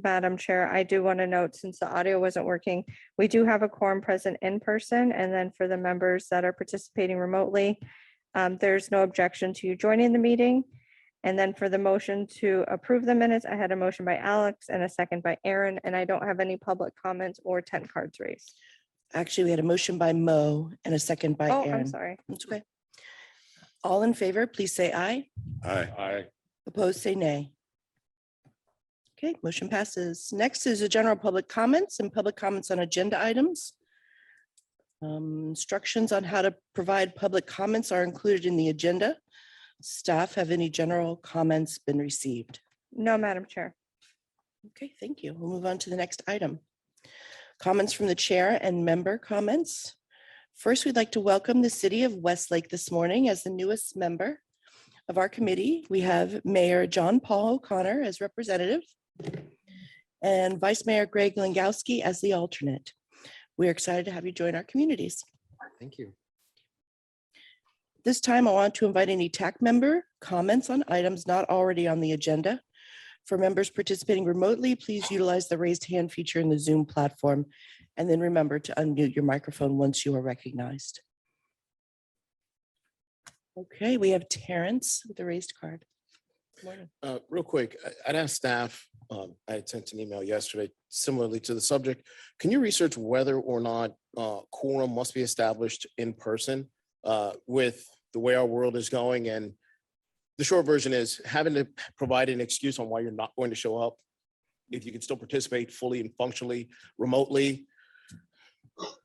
Madam Chair, I do want to note, since the audio wasn't working, we do have a quorum present in person, and then for the members that are participating remotely, there's no objection to you joining the meeting. And then for the motion to approve the minutes, I had a motion by Alex and a second by Aaron, and I don't have any public comments or 10 cards raised. Actually, we had a motion by Mo and a second by Oh, Aaron. I'm sorry. That's okay. All in favor, please say aye. Aye. Aye. Opposed, say nay. Okay, motion passes. Next is a general public comments and public comments on agenda items. Instructions on how to provide public comments are included in the agenda. Staff, have any general comments been received? No, Madam Chair. Okay, thank you. We'll move on to the next item. Comments from the chair and member comments. First, we'd like to welcome the city of Westlake this morning as the newest member of our committee. We have Mayor John Paul O'Connor as representative and Vice Mayor Greg Langowski as the alternate. We're excited to have you join our communities. Thank you. This time, I want to invite any TAC member comments on items not already on the agenda. For members participating remotely, please utilize the raised hand feature in the Zoom platform, and then remember to unmute your microphone once you are recognized. Okay, we have Terrence with the raised card. Good morning. Real quick, I'd asked staff, I had sent an email yesterday similarly to the subject. Can you research whether or not quorum must be established in person with the way our world is going? And the short version is having to provide an excuse on why you're not going to show up. If you can still participate fully and functionally remotely.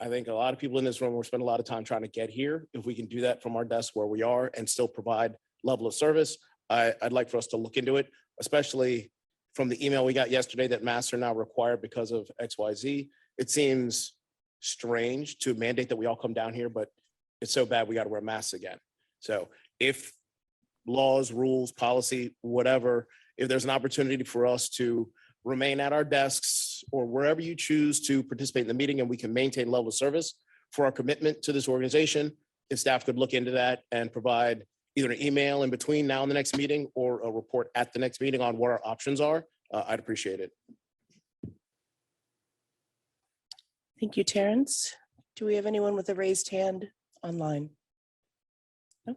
I think a lot of people in this room will spend a lot of time trying to get here. If we can do that from our desk where we are and still provide level of service, I'd like for us to look into it, especially from the email we got yesterday that masks are now required because of XYZ. It seems strange to mandate that we all come down here, but it's so bad we got to wear masks again. So if laws, rules, policy, whatever, if there's an opportunity for us to remain at our desks or wherever you choose to participate in the meeting and we can maintain level of service for our commitment to this organization, if staff could look into that and provide either an email in between now and the next meeting or a report at the next meeting on what our options are, I'd appreciate it. Thank you, Terrence. Do we have anyone with a raised hand online? No?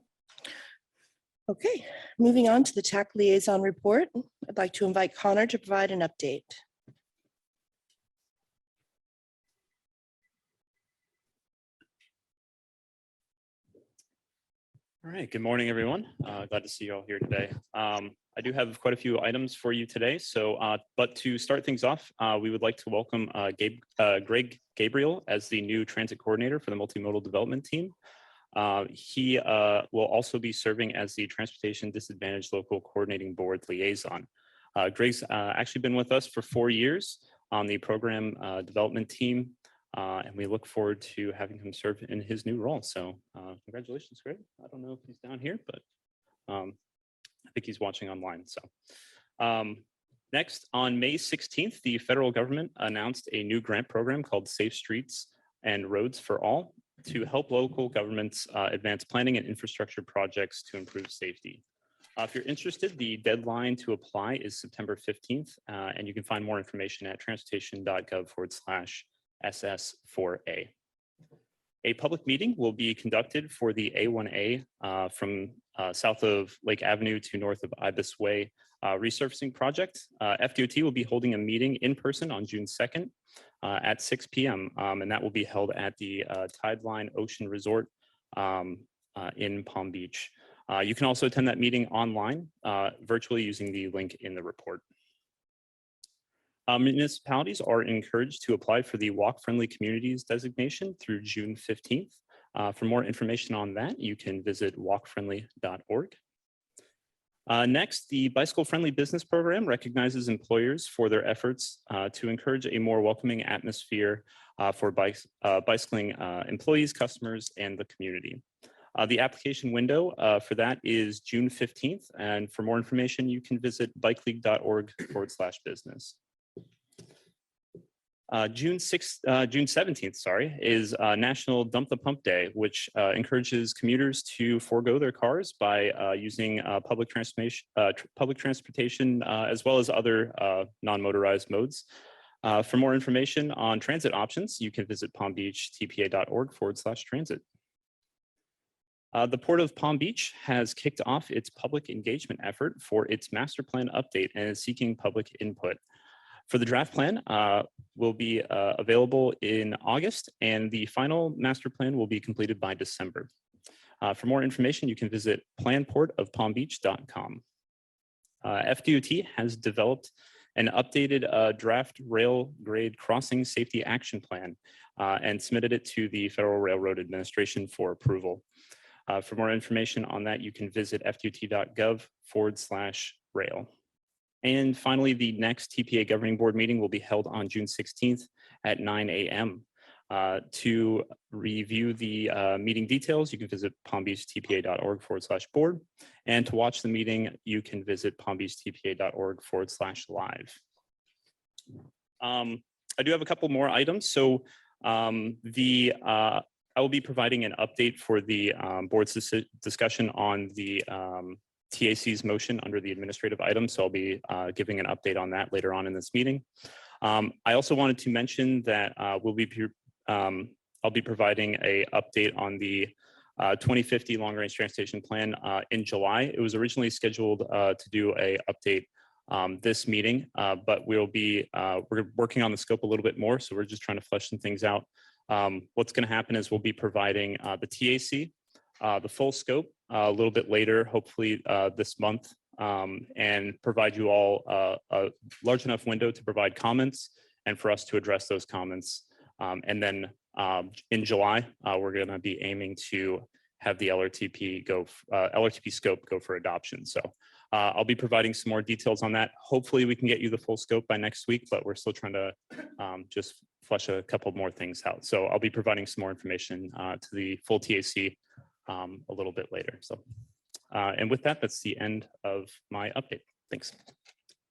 Okay, moving on to the TAC liaison report. I'd like to invite Connor to provide an update. All right, good morning, everyone. Glad to see you all here today. I do have quite a few items for you today. So, but to start things off, we would like to welcome Greg Gabriel as the new transit coordinator for the Multi-Modal development team. He will also be serving as the Transportation Disadvantaged Local Coordinating Board liaison. Greg's actually been with us for 4 years on the program development team, and we look forward to having him serve in his new role. So congratulations, Greg. I don't know if he's down here, but I think he's watching online. So next, on May 16th, the federal government announced a new grant program called Safe Streets and Roads for All to help local governments advance planning and infrastructure projects to improve safety. If you're interested, the deadline to apply is September 15th, and you can find more information at transportation.gov/SS4A. A public meeting will be conducted for the A1A from south of Lake Avenue to north of Ibis Way resurfacing project. FDOT will be holding a meeting in person on June 2nd at 6 p.m. And that will be held at the Tideline Ocean Resort in Palm Beach. You can also attend that meeting online virtually using the link in the report. Municipalities are encouraged to apply for the Walk-Friendly Communities designation through June 15th. For more information on that, you can visit walkfriendly.org. Next, the Bicycle Friendly Business Program recognizes employers for their efforts to encourage a more welcoming atmosphere for bicycling employees, customers, and the community. The application window for that is June 15th, and for more information, you can visit bikeleague.org/business. June 17th, is National Dump the Pump Day, which encourages commuters to forego their cars by using public transportation as well as other non-motorized modes. For more information on transit options, you can visit palmbeachtpa.org/transit. The Port of Palm Beach has kicked off its public engagement effort for its master plan update and is seeking public input. For the draft plan will be available in August, and the final master plan will be completed by December. For more information, you can visit planportofpalmbeach.com. FDOT has developed an updated draft rail grade crossing safety action plan and submitted it to the Federal Railroad Administration for approval. For more information on that, you can visit fdot.gov/rail. And finally, the next TPA Governing Board meeting will be held on June 16th at 9 a.m. To review the meeting details, you can visit palmbeachtpa.org/board. And to watch the meeting, you can visit palmbeachtpa.org/live. I do have a couple more items. So I will be providing an update for the board's discussion on the TAC's motion under the administrative items. So I'll be giving an update on that later on in this meeting. I also wanted to mention that I'll be providing a update on the 2050 long range transportation plan in July. It was originally scheduled to do a update this meeting, but we're working on the scope a little bit more. So we're just trying to flesh some things out. What's going to happen is we'll be providing the TAC, the full scope a little bit later, hopefully this month, and provide you all a large enough window to provide comments and for us to address those comments. And then in July, we're going to be aiming to have the LRTP scope go for adoption. So I'll be providing some more details on that. Hopefully we can get you the full scope by next week, but we're still trying to just flesh a couple more things out. So I'll be providing some more information to the full TAC a little bit later. So, and with that, that's the end of my update. Thanks.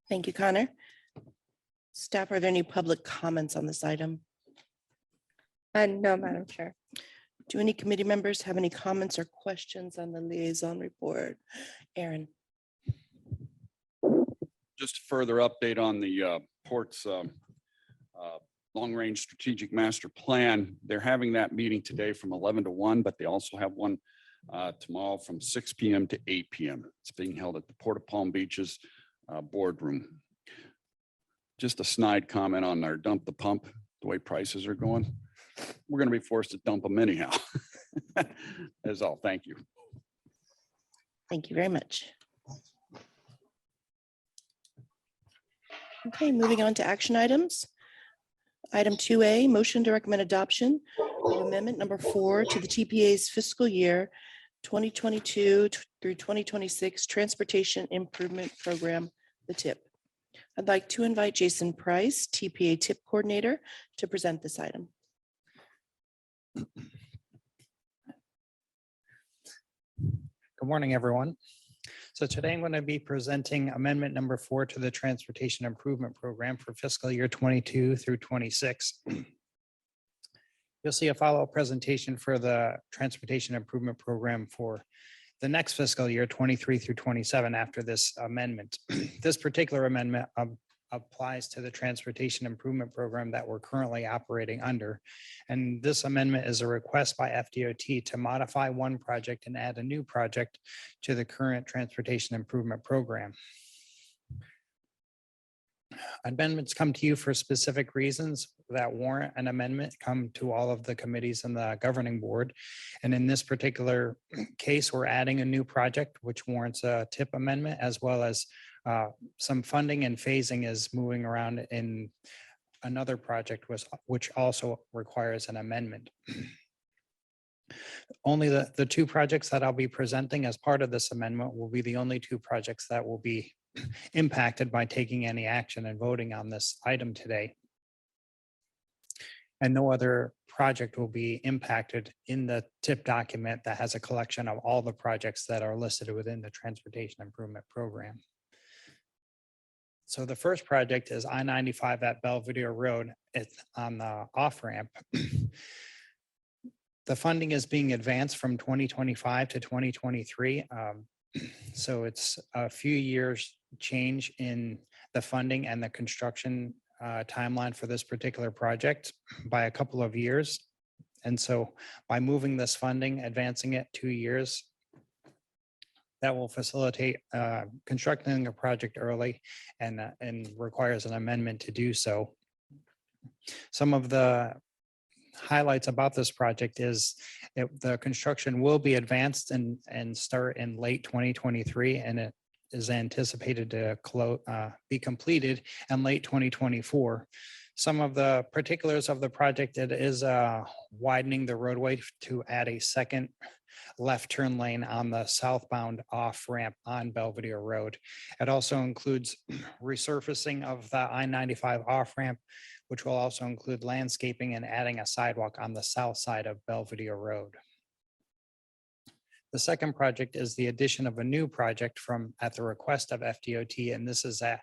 Thank you, Connor. Staff, are there any public comments on this item? No, Madam Chair. Do any committee members have any comments or questions on the liaison report? Aaron. Just further update on the port's long-range strategic master plan. They're having that meeting today from 11 to 1, but they also have one tomorrow from 6 p.m. to 8 p.m. It's being held at the Port of Palm Beach's boardroom. Just a snide comment on our dump the pump, the way prices are going. We're going to be forced to dump them anyhow. That's all. Thank you. Thank you very much. Okay, moving on to action items. Item 2A, motion to recommend adoption of amendment number 4 to the TPA's fiscal year 2022 through 2026 Transportation Improvement Program, the TIP. I'd like to invite Jason Price, TPA TIP Coordinator, to present this item. Good morning, everyone. So today I'm going to be presenting amendment number 4 to the Transportation Improvement Program for fiscal year 22 through 26. You'll see a follow-up presentation for the Transportation Improvement Program for the next fiscal year 23 through 27 after this amendment. This particular amendment applies to the Transportation Improvement Program that we're currently operating under. And this amendment is a request by FDOT to modify one project and add a new project to the current Transportation Improvement Program. Amendments come to you for specific reasons that warrant an amendment, come to all of the committees and the governing board. And in this particular case, we're adding a new project, which warrants a TIP amendment, as well as some funding and phasing is moving around in another project which also requires an amendment. Only the two projects that I'll be presenting as part of this amendment will be the only two projects that will be impacted by taking any action and voting on this item today. And no other project will be impacted in the TIP document that has a collection of all the projects that are listed within the Transportation Improvement Program. So the first project is I-95 at Belvedere Road. It's on the off-ramp. The funding is being advanced from 2025 to 2023. So it's a few years change in the funding and the construction timeline for this particular project by a couple of years. And so by moving this funding, advancing it 2 years, that will facilitate constructing a project early and requires an amendment to do so. Some of the highlights about this project is that the construction will be advanced and start in late 2023, and it is anticipated to be completed in late 2024. Some of the particulars of the project, it is widening the roadway to add a second left turn lane on the southbound off ramp on Belvedere Road. It also includes resurfacing of the I-95 off ramp, which will also include landscaping and adding a sidewalk on the south side of Belvedere Road. The second project is the addition of a new project at the request of FDOT, and this is at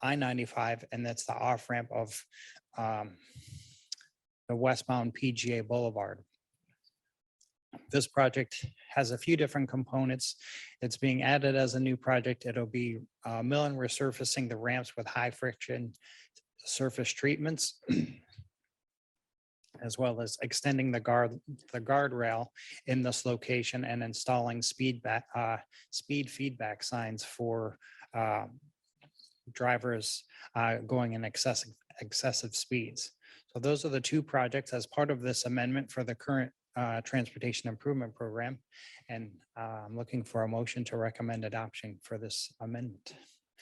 I-95, and that's the off-ramp of the westbound PGA Boulevard. This project has a few different components. It's being added as a new project. It'll be mill and resurfacing the ramps with high friction surface treatments, as well as extending the guardrail in this location and installing speed feedback signs for drivers going in excessive speeds. So those are the two projects as part of this amendment for the current transportation improvement program. And I'm looking for a motion to recommend adoption for this amendment.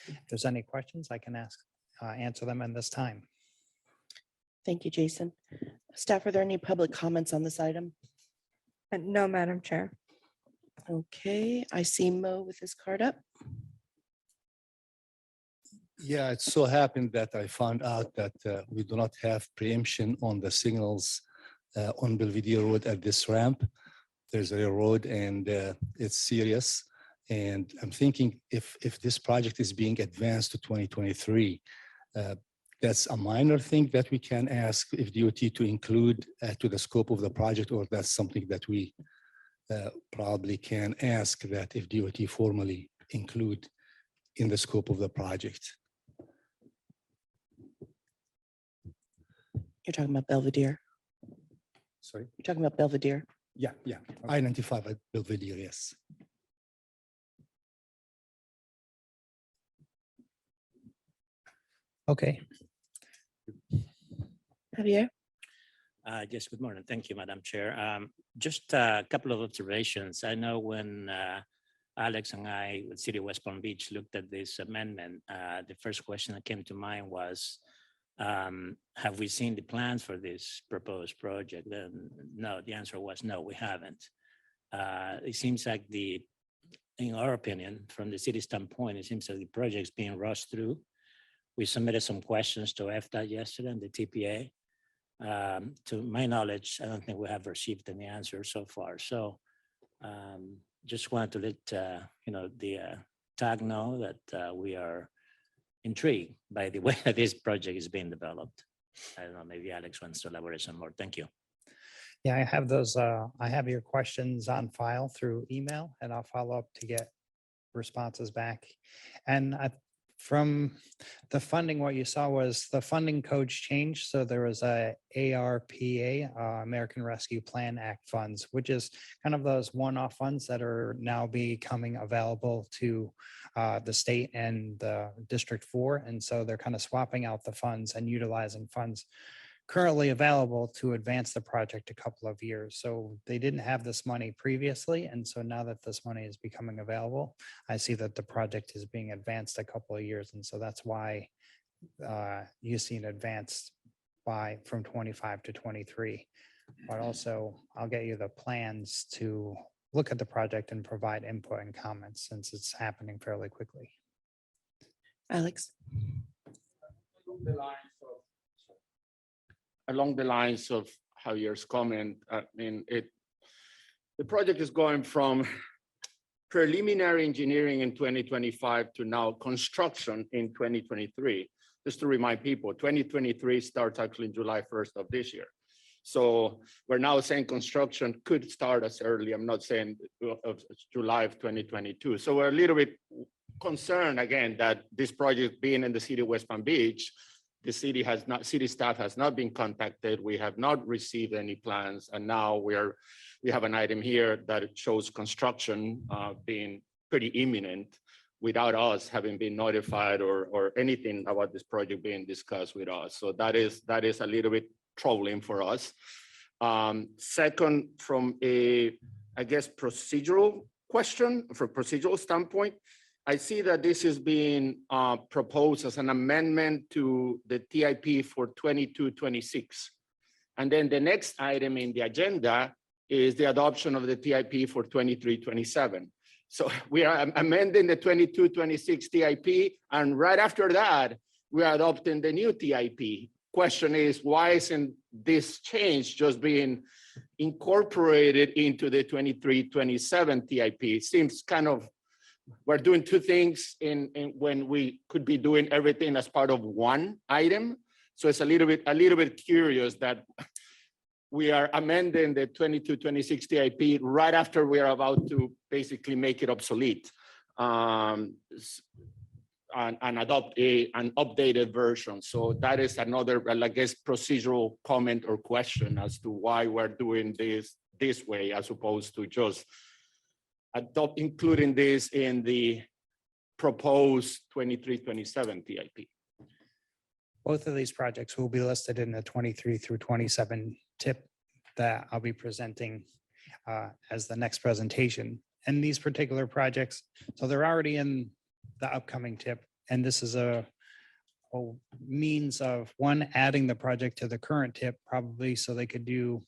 If there's any questions, I can answer them in this time. Thank you, Jason. Staff, are there any public comments on this item? No, Madam Chair. Okay, I see Mo with his card up. Yeah, it so happened that I found out that we do not have preemption on the signals on Belvedere Road at this ramp. There's a road and it's serious. And I'm thinking if this project is being advanced to 2023, that's a minor thing that we can ask if DOT to include to the scope of the project, or that's something that we probably can ask that if DOT formally include in the scope of the project. You're talking about Belvedere. Sorry? You're talking about Belvedere. Yeah. I-95 at Belvedere, yes. Okay. Javier? Yes, good morning. Thank you, Madam Chair. Just a couple of observations. I know when Alex and I with City of West Palm Beach looked at this amendment, the first question that came to mind was, have we seen the plans for this proposed project? Then no, the answer was no, we haven't. It seems like in our opinion, from the city standpoint, it seems like the project's being rushed through. We submitted some questions to Fdot yesterday and the TPA. To my knowledge, I don't think we have received any answers so far. So just wanted to let the TAG know that we are intrigued by the way that this project is being developed. I don't know, maybe Alex wants to elaborate some more. Thank you. Yeah, I have those. I have your questions on file through email, and I'll follow up to get responses back. And from the funding, what you saw was the funding codes changed. So there was a ARPA, American Rescue Plan Act funds, which is kind of those one-off funds that are now becoming available to the state and the District 4. And so they're kind of swapping out the funds and utilizing funds currently available to advance the project a couple of years. So they didn't have this money previously. And so now that this money is becoming available, I see that the project is being advanced a couple of years. And so that's why you see it advanced from 25 to 23. But also I'll get you the plans to look at the project and provide input and comments since it's happening fairly quickly. Alex? Along the lines of Javier's comment, I mean, the project is going from preliminary engineering in 2025 to now construction in 2023. Just to remind people, 2023 starts actually July 1st of this year. So we're now saying construction could start as early, I'm not saying of July of 2022. So we're a little bit concerned again that this project being in the city of West Palm Beach, the city staff has not been contacted. We have not received any plans. And now we have an item here that shows construction being pretty imminent without us having been notified or anything about this project being discussed with us. So that is a little bit troubling for us. Second, from a, I guess, procedural question, from a procedural standpoint, I see that this is being proposed as an amendment to the TIP for 22-26. And then the next item in the agenda is the adoption of the TIP for 23-27. So we are amending the 22-26 TIP, and right after that, we are adopting the new TIP. Question is, why isn't this change just being incorporated into the 23-27 TIP? It seems kind of, we're doing two things in when we could be doing everything as part of one item. So it's a little bit curious that we are amending the 22-26 TIP right after we are about to basically make it obsolete and adopt an updated version. So that is another, I guess, procedural comment or question as to why we're doing this way, as opposed to just including this in the proposed 23-27 TIP. Both of these projects will be listed in the 23 through 27 tip that I'll be presenting as the next presentation. And these particular projects, so they're already in the upcoming tip. And this is a means of, one, adding the project to the current tip, probably so they could do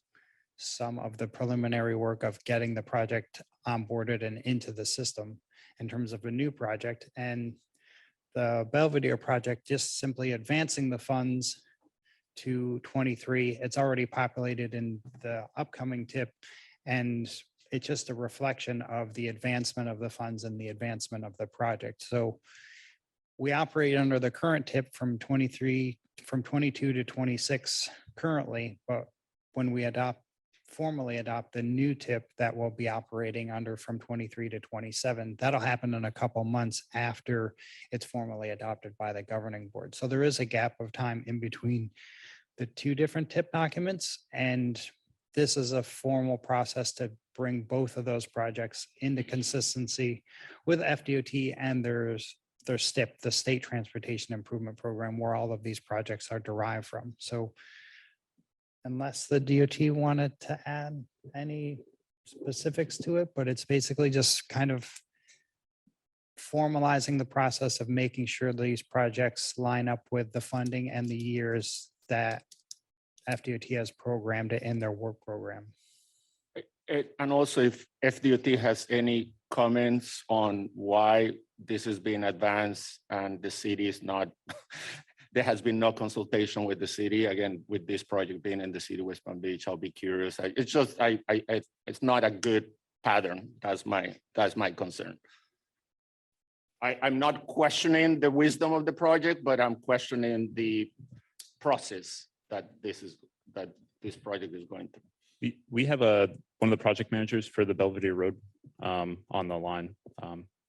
some of the preliminary work of getting the project onboarded and into the system in terms of a new project. And the Belvedere project, just simply advancing the funds to 23. It's already populated in the upcoming tip, and it's just a reflection of the advancement of the funds and the advancement of the project. So we operate under the current tip from 22 to 26 currently, but when we formally adopt the new tip that will be operating under from 23 to 27, that'll happen in a couple months after it's formally adopted by the governing board. So there is a gap of time in between the two different tip documents, and this is a formal process to bring both of those projects into consistency with FDOT and their STIP, the State Transportation Improvement Program, where all of these projects are derived from. So unless the DOT wanted to add any specifics to it, but it's basically just kind of formalizing the process of making sure these projects line up with the funding and the years that FDOT has programmed it in their work program. And also, if FDOT has any comments on why this is being advanced and the city is not, there has been no consultation with the city, again, with this project being in the city of West Palm Beach, I'll be curious. It's just, it's not a good pattern. That's my concern. I'm not questioning the wisdom of the project, but I'm questioning the process that this project is going through. We have one of the project managers for the Belvedere Road on the line,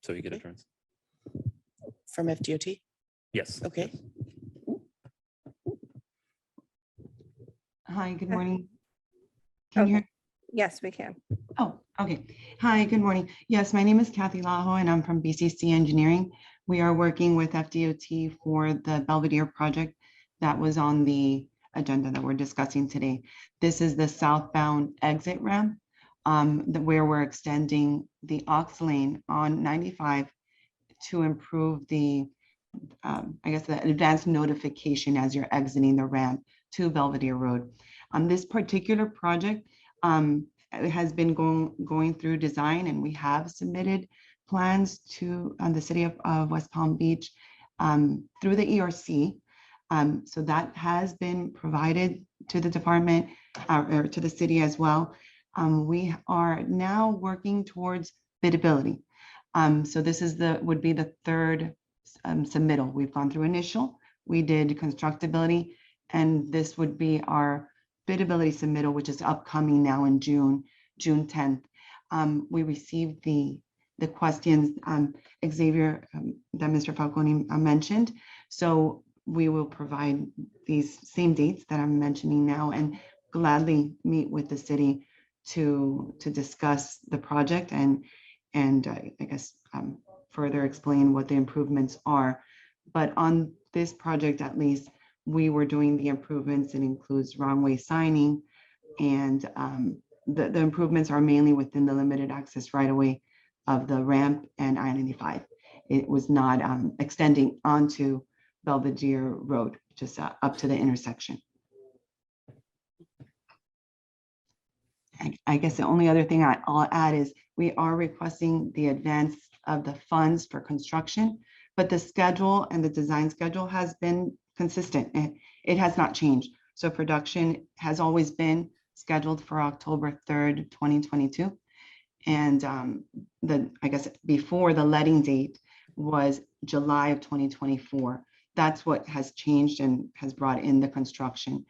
so he could address. From FDOT? Yes. Okay. Hi, good morning. Can you hear? Yes, we can. Oh, okay. Hi, good morning. Yes, my name is Kathy Lajo and I'm from BCC Engineering. We are working with FDOT for the Belvedere project that was on the agenda that we're discussing today. This is the southbound exit ramp where we're extending the aux lane on 95 to improve the, I guess, the advanced notification as you're exiting the ramp to Belvedere Road. This particular project it has been going through design, and we have submitted plans to the city of West Palm Beach through the ERC. So that has been provided to the department or to the city as well. We are now working towards bidability. So this is would be the third submittal. We've gone through initial, we did constructability, and this would be our bidability submittal, which is upcoming now in June 10th. We received the questions, Xavier, that Mr. Falcone mentioned. So we will provide these same dates that I'm mentioning now and gladly meet with the city to discuss the project and I guess further explain what the improvements are. But on this project, at least, we were doing the improvements. It includes wrong-way signing, and the improvements are mainly within the limited access right-of-way of the ramp and I-95. It was not extending onto Belvedere Road, just up to the intersection. I guess the only other thing I'll add is we are requesting the advance of the funds for construction, but the schedule and the design schedule has been consistent. It has not changed. So production has always been scheduled for October 3rd, 2022. And I guess before the letting date was July of 2024. That's what has changed and has brought in the construction.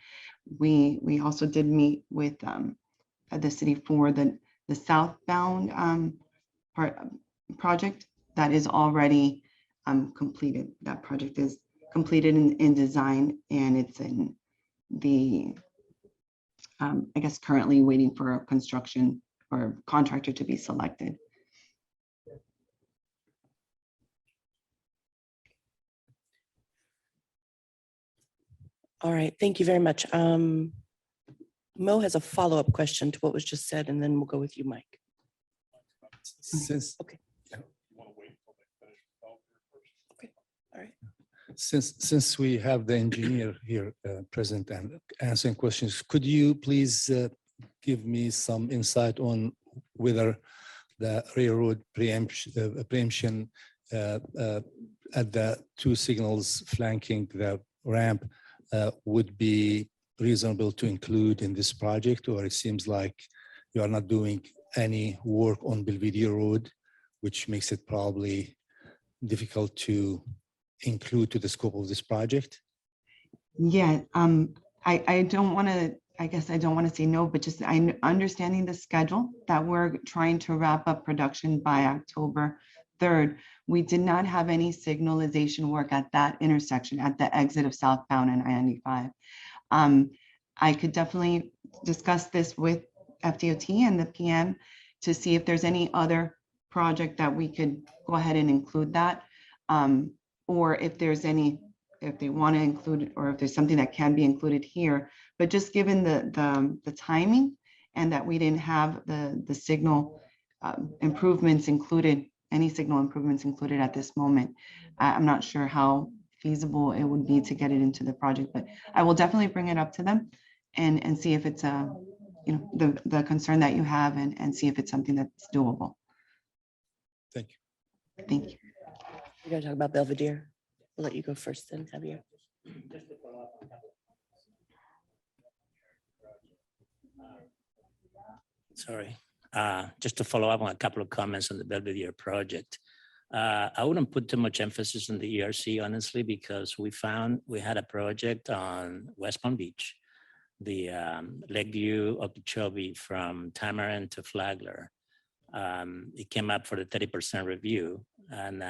We also did meet with the city for the Southbound project that is already completed. That project is completed in design, and it's in the, I guess, currently waiting for a construction or contractor to be selected. All right, thank you very much. Mo has a follow-up question to what was just said, and then we'll go with you, Mike. Since, Okay. Okay, all right. since we have the engineer here present and answering questions, could you please give me some insight on whether the railroad preemption at the two signals flanking the ramp would be reasonable to include in this project, or it seems like you are not doing any work on Belvedere Road, which makes it probably difficult to include to the scope of this project? Yeah, I don't want to, I guess I don't want to say no, but just understanding the schedule that we're trying to wrap up production by October 3rd. We did not have any signalization work at that intersection at the exit of Southbound and I-95. I could definitely discuss this with FDOT and the PM to see if there's any other project that we could go ahead and include that. Or if there's any, if they want to include it, or if there's something that can be included here. But just given the timing and that we didn't have the signal improvements included, any signal improvements included at this moment, I'm not sure how feasible it would be to get it into the project, but I will definitely bring it up to them and see if it's the concern that you have and see if it's something that's doable. Thank you. Thank you. We're going to talk about Belvedere. We'll let you go first then, Javier. Sorry, just to follow up on a couple of comments on the Belvedere project. I wouldn't put too much emphasis on the ERC, honestly, because we found we had a project on West Palm Beach, the Lakeview of Okeechobee from Tamarind to Flagler. It came up for the 30% review, and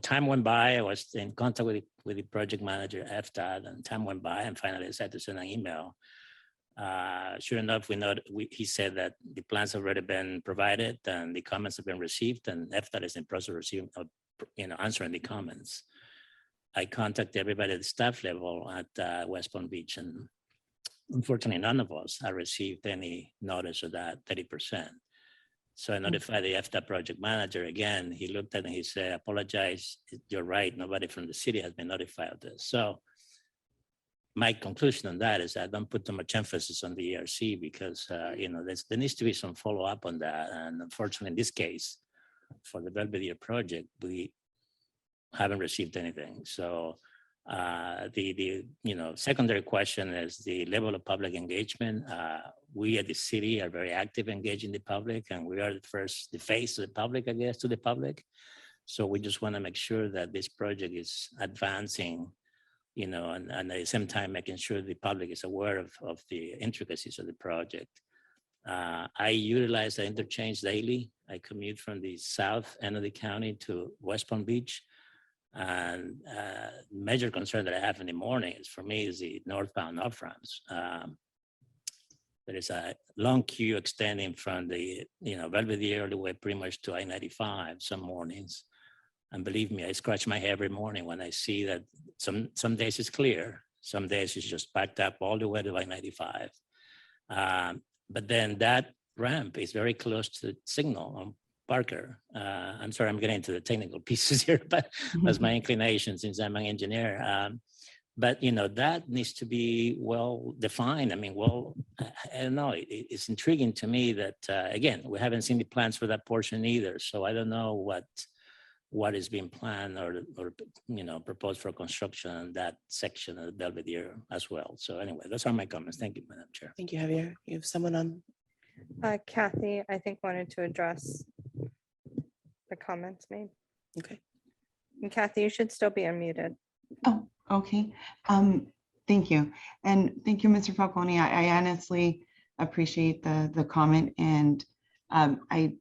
time went by. I was in contact with the project manager, Fdot, and time went by, and finally I decided to send an email. Sure enough, he said that the plans have already been provided and the comments have been received, and Fdot is in process of receiving, answering the comments. I contacted everybody at the staff level at West Palm Beach, and unfortunately, none of us have received any notice of that 30%. So I notified the Fdot project manager again. He looked at it and he said, "Apologize, you're right. Nobody from the city has been notified of this." So my conclusion on that is I don't put too much emphasis on the ERC because, there needs to be some follow up on that. And unfortunately, in this case, for the Belvedere project, we haven't received anything. So the secondary question is the level of public engagement. we at the city are very active, engaging the public, and we are the face of the public, I guess, to the public. So we just want to make sure that this project is advancing, and at the same time, making sure the public is aware of the intricacies of the project. I utilize the interchange daily. I commute from the south end of the county to West Palm Beach. And major concern that I have in the morning is for me is the northbound off ramps. There is a long queue extending from the Belvedere all the way pretty much to I-95 some mornings. And believe me, I scratch my head every morning when I see that some days it's clear, some days it's just backed up all the way to I-95. But then that ramp is very close to the signal on Parker. I'm sorry, I'm getting into the technical pieces here, but that's my inclination since I'm an engineer. But that needs to be well defined. I mean, I don't know. It's intriguing to me that again, we haven't seen the plans for that portion either. So I don't know what is being planned or proposed for construction on that section of the Belvedere as well. So anyway, those are my comments. Thank you, Madam Chair. Thank you, Javier. You have someone on. Kathy, I think wanted to address the comments made. Okay. And Kathy, you should still be unmuted. Oh, okay. Thank you. And thank you, Mr. Falcone. I honestly appreciate the comment, and I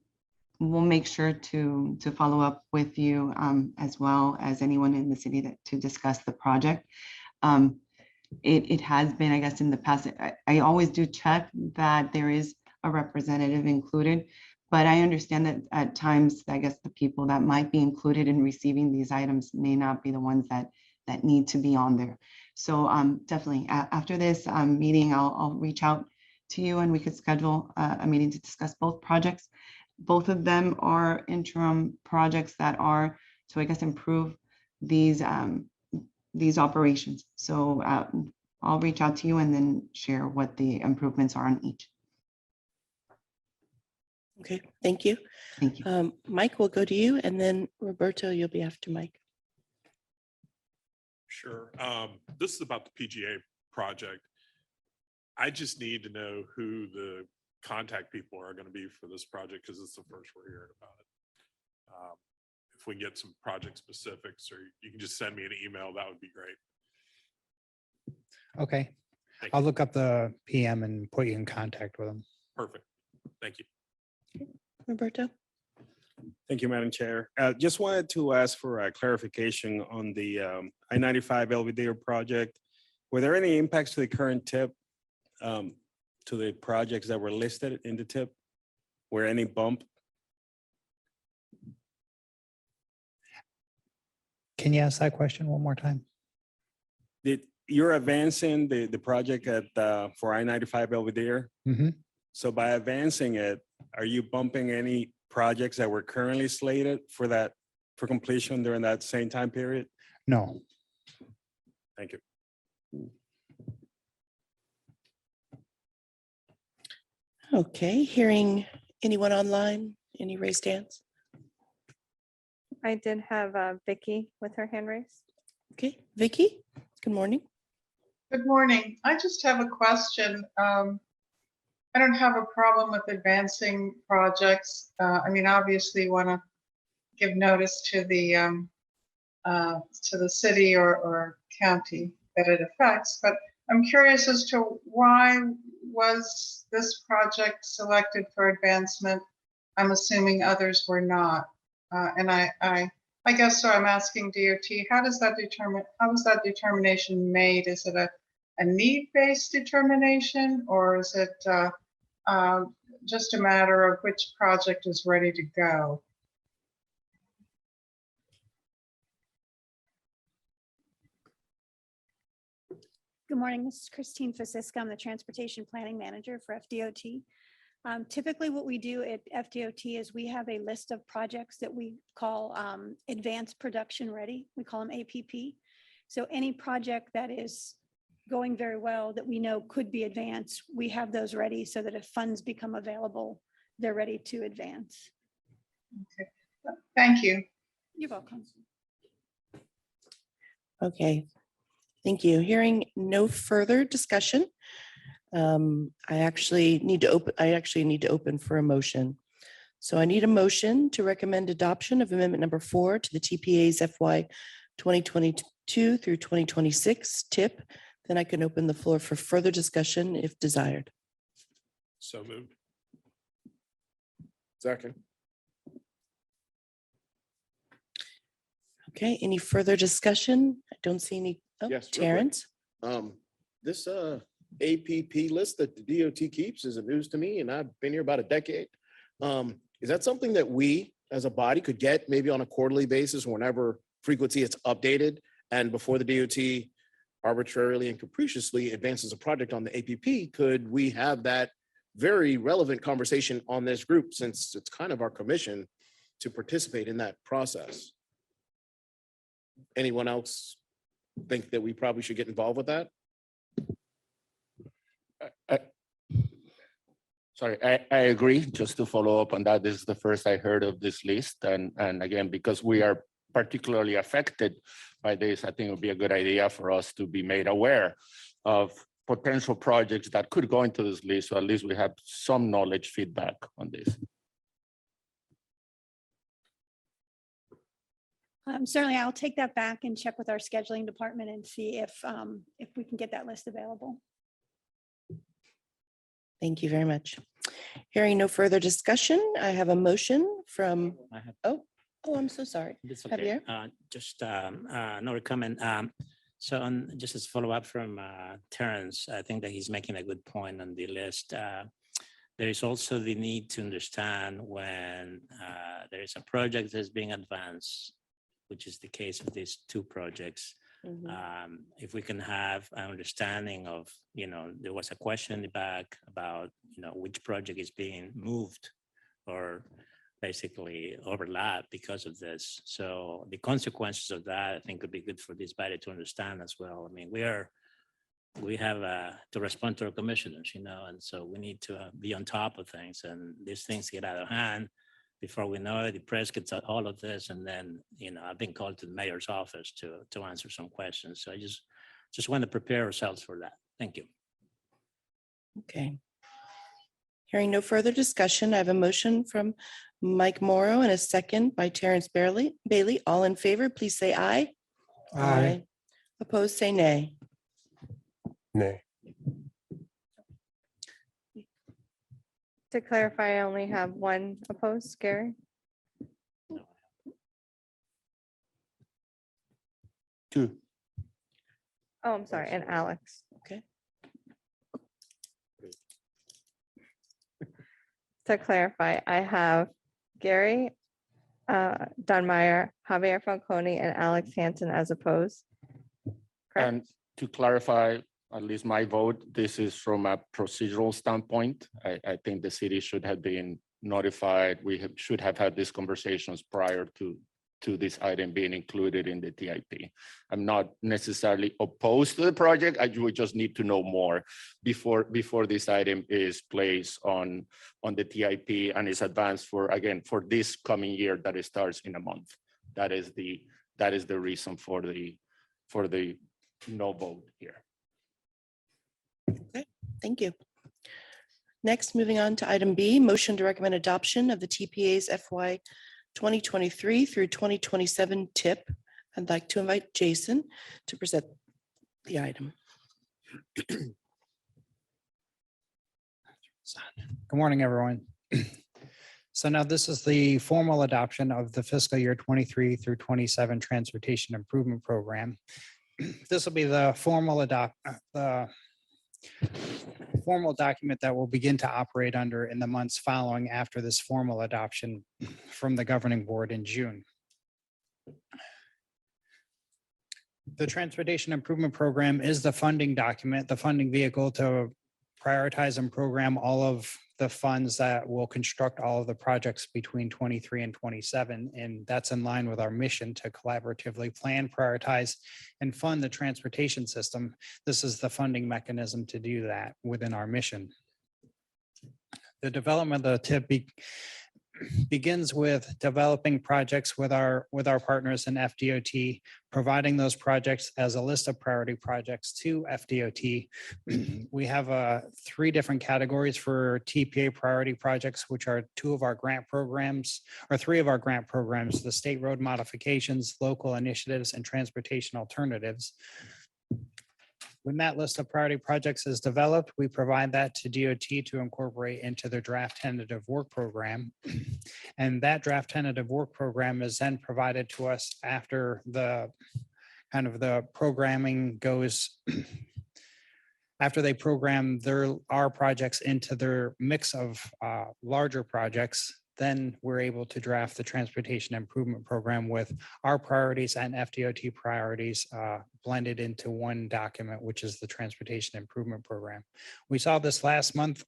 will make sure to follow up with you as well as anyone in the city to discuss the project. It has been, I guess, in the past, I always do check that there is a representative included, but I understand that at times, I guess the people that might be included in receiving these items may not be the ones that need to be on there. So definitely after this meeting, I'll reach out to you and we could schedule a meeting to discuss both projects. Both of them are interim projects that are to, I guess, improve these operations. So I'll reach out to you and then share what the improvements are on each. Okay, thank you. Thank you. Mike, we'll go to you, and then Roberto, you'll be after Mike. Sure. This is about the PGA project. I just need to know who the contact people are going to be for this project because it's the first we're hearing about it. If we can get some project specifics, or you can just send me an email, that would be great. Okay. Thank I'll you. look up the PM and put you in contact with them. Perfect. Thank you. Roberto? Thank you, Madam Chair. Just wanted to ask for clarification on the I-95 Belvedere project. Were there any impacts to the current tip, to the projects that were listed in the tip? Were any bump? Can you ask that question one more time? You're advancing the project for I-95 Belvedere. Mhm. So by advancing it, are you bumping any projects that were currently slated for completion during that same time period? No. Thank you. Okay, hearing anyone online, any raised hands? I did have Vicky with her hand raised. Okay, Vicky, good morning. Good morning. I just have a question. I don't have a problem with advancing projects. I mean, obviously you want to give notice to the city or county that it affects, but I'm curious as to why was this project selected for advancement? I'm assuming others were not. And I guess so. I'm asking DOT, how was that determination made? Is it a need-based determination, or is it just a matter of which project is ready to go? Good morning, this is Christine Fasiska. I'm the Transportation Planning Manager for Fdot. Typically what we do at Fdot is we have a list of projects that we call Advanced Production Ready. We call them APP. So any project that is going very well that we know could be advanced, we have those ready so that if funds become available, they're ready to advance. Okay, thank you. You're welcome. Okay, thank you. Hearing no further discussion, I actually need to open for a motion. So I need a motion to recommend adoption of amendment number 4 to the TPA's FY 2022 through 2026 tip. Then I can open the floor for further discussion if desired. So moved. Second. Okay, any further discussion? I don't see any. Oh, Yes, real quick. Terrence? This APP list that the DOT keeps is news to me, and I've been here about a decade. Is that something that we as a body could get maybe on a quarterly basis, whenever frequency it's updated, and before the DOT arbitrarily and capriciously advances a project on the APP, could we have that very relevant conversation on this group, since it's kind of our commission to participate in that process? Anyone else think that we probably should get involved with that? Sorry, I agree. Just to follow up on that, this is the first I heard of this list. And again, because we are particularly affected by this, I think it would be a good idea for us to be made aware of potential projects that could go into this list. So at least we have some knowledge feedback on this. Certainly, I'll take that back and check with our scheduling department and see if we can get that list available. Thank you very much. Hearing no further discussion, I have a motion from, I have- oh, I'm so sorry. It's okay. Javier? Just another comment. So just as follow up from Terrence, I think that he's making a good point on the list. There is also the need to understand when there is a project that's being advanced, which is the case of these two projects. If we can have an understanding of, there was a question in the back about, which project is being moved or basically overlap because of this. So the consequences of that, I think, could be good for this body to understand as well. I mean, we have to respond to our commissioners, and so we need to be on top of things, and these things get out of hand. Before we know it, the press gets all of this, and then, I've been called to the mayor's office to answer some questions. So I just want to prepare ourselves for that. Thank you. Okay. Hearing no further discussion, I have a motion from Mike Morrow and a second by Terrence Bailey. All in favor, please say aye. Aye. Opposed, say nay. Nay. To clarify, I only have one opposed, Gary. Two. Oh, I'm sorry, and Alex. Okay. To clarify, I have Gary Dunmeyer, Javier Falcone, and Alex Hansen as opposed. Correct? And to clarify, at least my vote, this is from a procedural standpoint. I think the city should have been notified. We should have had these conversations prior to this item being included in the TIP. I'm not necessarily opposed to the project. I would just need to know more before this item is placed on the TIP and is advanced for this coming year that it starts in a month. That is the reason for the no vote here. Okay, thank you. Next, moving on to item B, motion to recommend adoption of the TPA's FY 2023 through 2027 tip. I'd like to invite Jason to present the item. Good morning, everyone. So now this is the formal adoption of the fiscal year 23 through 27 Transportation Improvement Program. This will be the formal document that will begin to operate under in the months following after this formal adoption from the governing board in June. The Transportation Improvement Program is the funding document, the funding vehicle to prioritize and program all of the funds that will construct all of the projects between 23 and 27. And that's in line with our mission to collaboratively plan, prioritize, and fund the transportation system. This is the funding mechanism to do that within our mission. The development of the TIP begins with developing projects with our partners in FDOT, providing those projects as a list of priority projects to FDOT. We have 3 different categories for TPA priority projects, which are 2 of our grant programs, or 3 of our grant programs, the state road modifications, local initiatives, and transportation alternatives. When that list of priority projects is developed, we provide that to DOT to incorporate into their draft tentative work program. And that draft tentative work program is then provided to us after the programming goes, after they program our projects into their mix of larger projects. Then we're able to draft the transportation improvement program with our priorities and FDOT priorities blended into one document, which is the transportation improvement program. We saw this last month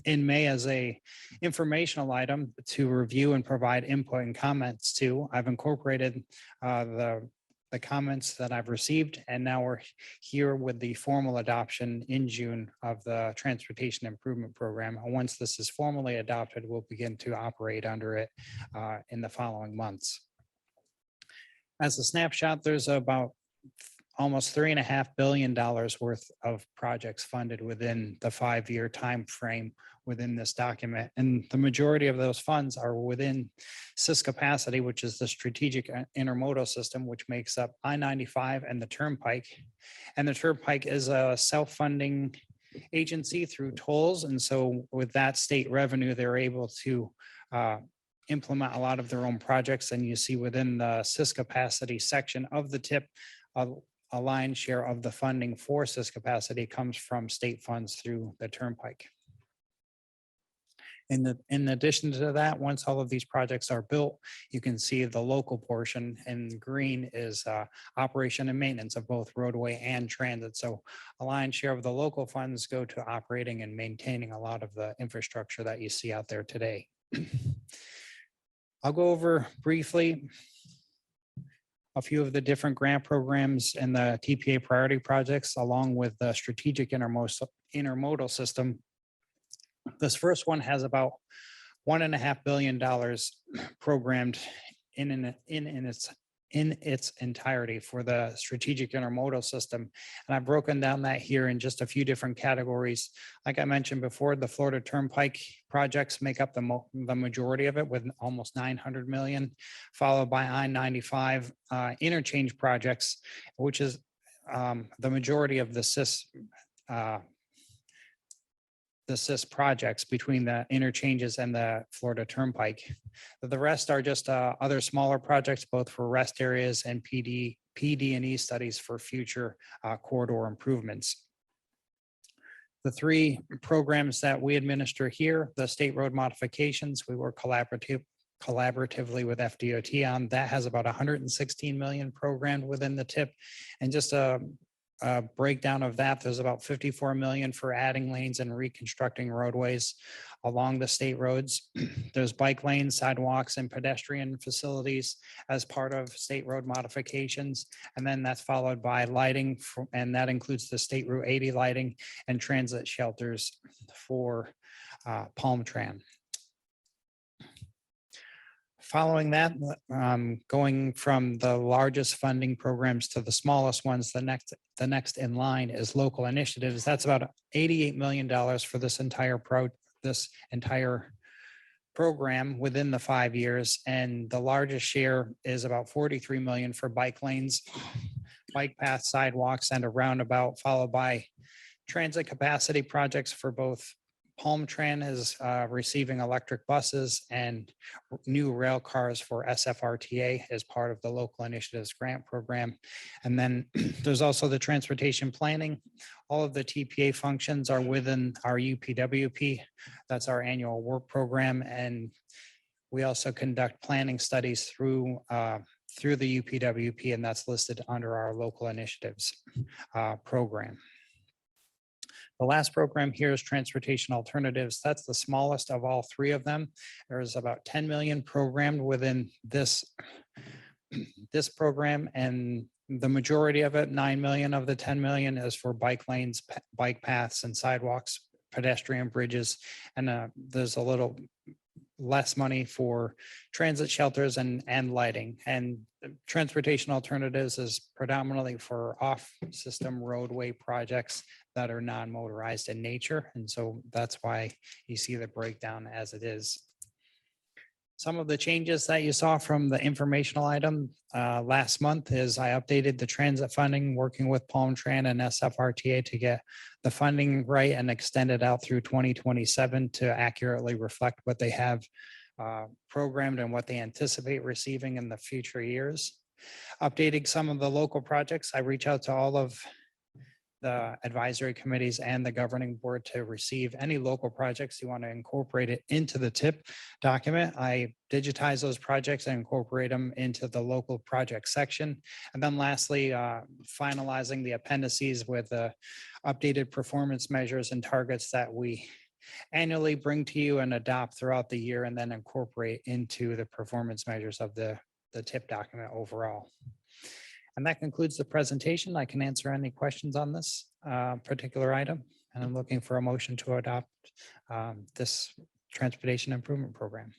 in May as a informational item to review and provide input and comments to. I've incorporated the comments that I've received, and now we're here with the formal adoption in June of the Transportation Improvement Program. And once this is formally adopted, we'll begin to operate under it in the following months. As a snapshot, there's about almost $3.5 billion worth of projects funded within the 5-year time frame within this document. And the majority of those funds are within SIS capacity, which is the strategic intermodal system, which makes up I-95 and the Turnpike. And the Turnpike is a self-funding agency through tolls. And so with that state revenue, they're able to implement a lot of their own projects. And you see within the SIS capacity section of the TIP, a lion's share of the funding for SIS capacity comes from state funds through the Turnpike. In addition to that, once all of these projects are built, you can see the local portion in green is operation and maintenance of both roadway and transit. So a lion's share of the local funds go to operating and maintaining a lot of the infrastructure that you see out there today. I'll go over briefly a few of the different grant programs and the TPA priority projects, along with the strategic intermodal system. This first one has about $1.5 billion programmed in its entirety for the strategic intermodal system. And I've broken down that here in just a few different categories. Like I mentioned before, the Florida Turnpike projects make up the majority of it with almost $900 million, followed by I-95 interchange projects, which is the majority of the SIS projects between the interchanges and the Florida Turnpike. The rest are just other smaller projects, both for rest areas and PD&E studies for future corridor improvements. The 3 programs that we administer here, the state road modifications, we work collaboratively with FDOT on. That has about 116 million programmed within the TIP. And just a breakdown of that, there's about 54 million for adding lanes and reconstructing roadways along the state roads. There's bike lanes, sidewalks, and pedestrian facilities as part of state road modifications. And then that's followed by lighting, and that includes the State Route 80 lighting and transit shelters for Palm Tran. Following that, going from the largest funding programs to the smallest ones, the next in line is local initiatives. That's about $88 million for this entire program within the 5 years. And the largest share is about 43 million for bike lanes, bike paths, sidewalks, and a roundabout, followed by transit capacity projects for both Palm Tran is receiving electric buses and new rail cars for SFRTA as part of the local initiatives grant program. And then there's also the transportation planning. All of the TPA functions are within our UPWP. That's our annual work program. And we also conduct planning studies through the UPWP, and that's listed under our local initiatives program. The last program here is transportation alternatives. That's the smallest of all 3 of them. There's about 10 million programmed within this program, and the majority of it, 9 million of the 10 million, is for bike lanes, bike paths, and sidewalks, pedestrian bridges, and there's a little less money for transit shelters and lighting. And transportation alternatives is predominantly for off-system roadway projects that are non-motorized in nature. And so that's why you see the breakdown as it is. Some of the changes that you saw from the informational item last month is I updated the transit funding, working with Palm Tran and SFRTA to get the funding right and extend it out through 2027 to accurately reflect what they have programmed and what they anticipate receiving in the future years. Updating some of the local projects, I reach out to all of the advisory committees and the governing board to receive any local projects you want to incorporate it into the TIP document. I digitize those projects and incorporate them into the local project section. And then lastly, finalizing the appendices with the updated performance measures and targets that we annually bring to you and adopt throughout the year and then incorporate into the performance measures of the TIP document overall. And that concludes the presentation. I can answer any questions on this particular item. And I'm looking for a motion to adopt this transportation improvement program.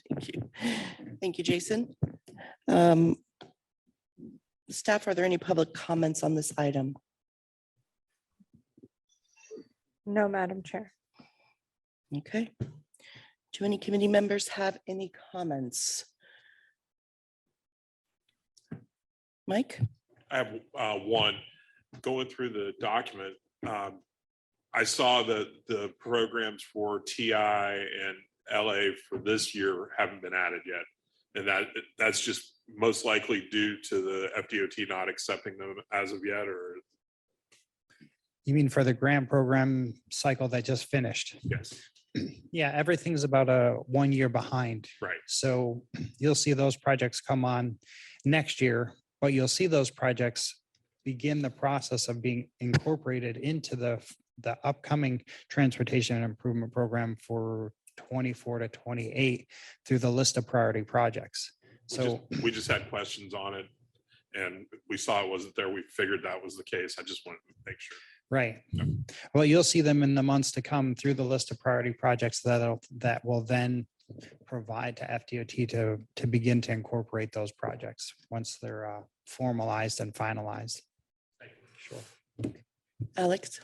Thank you. Thank you, Jason. Staff, are there any public comments on this item? No, Madam Chair. Okay. Do any committee members have any comments? Mike? I have one. Going through the document, I saw that the programs for TI and LA for this year haven't been added yet. And that's just most likely due to the FDOT not accepting them as of yet, or? You mean for the grant program cycle that just finished? Yes. Yeah, everything's about a 1 year behind. Right. So you'll see those projects come on next year, but you'll see those projects begin the process of being incorporated into the upcoming transportation improvement program for 24 to 28 through the list of priority projects. So we just had questions on it and we saw it wasn't there. We figured that was the case. I just wanted to make sure. right. Well, you'll see them in the months to come through the list of priority projects that will then provide to FDOT to begin to incorporate those projects once they're formalized and finalized. Sure. Alex?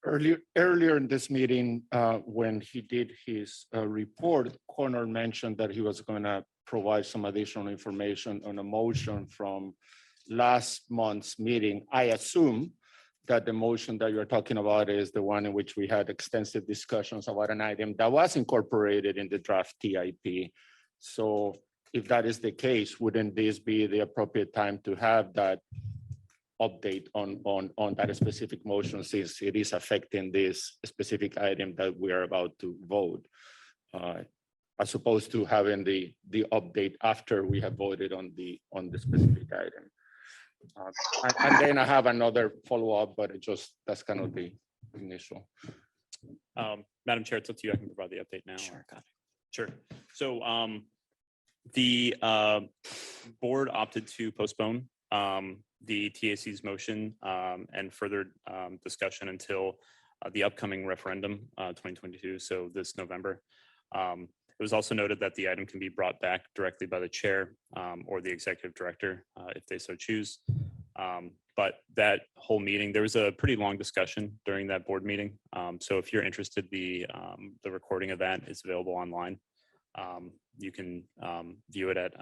Earlier in this meeting, when he did his report, Connor mentioned that he was going to provide some additional information on a motion from last month's meeting. I assume that the motion that you're talking about is the one in which we had extensive discussions about an item that was incorporated in the draft TIP. So if that is the case, wouldn't this be the appropriate time to have that update on that specific motion, since it is affecting this specific item that we are about to vote, as opposed to having the update after we have voted on the specific item. And then I have another follow-up, but that's kind of the initial. Madam Chair, it's up to you. I can provide the update now. Sure, got it. Sure. So the board opted to postpone the TAC's motion and further discussion until the upcoming referendum 2022, so this November. It was also noted that the item can be brought back directly by the chair or the executive director if they so choose. But that whole meeting, there was a pretty long discussion during that board meeting. So if you're interested, the recording of that is available online. You can view it at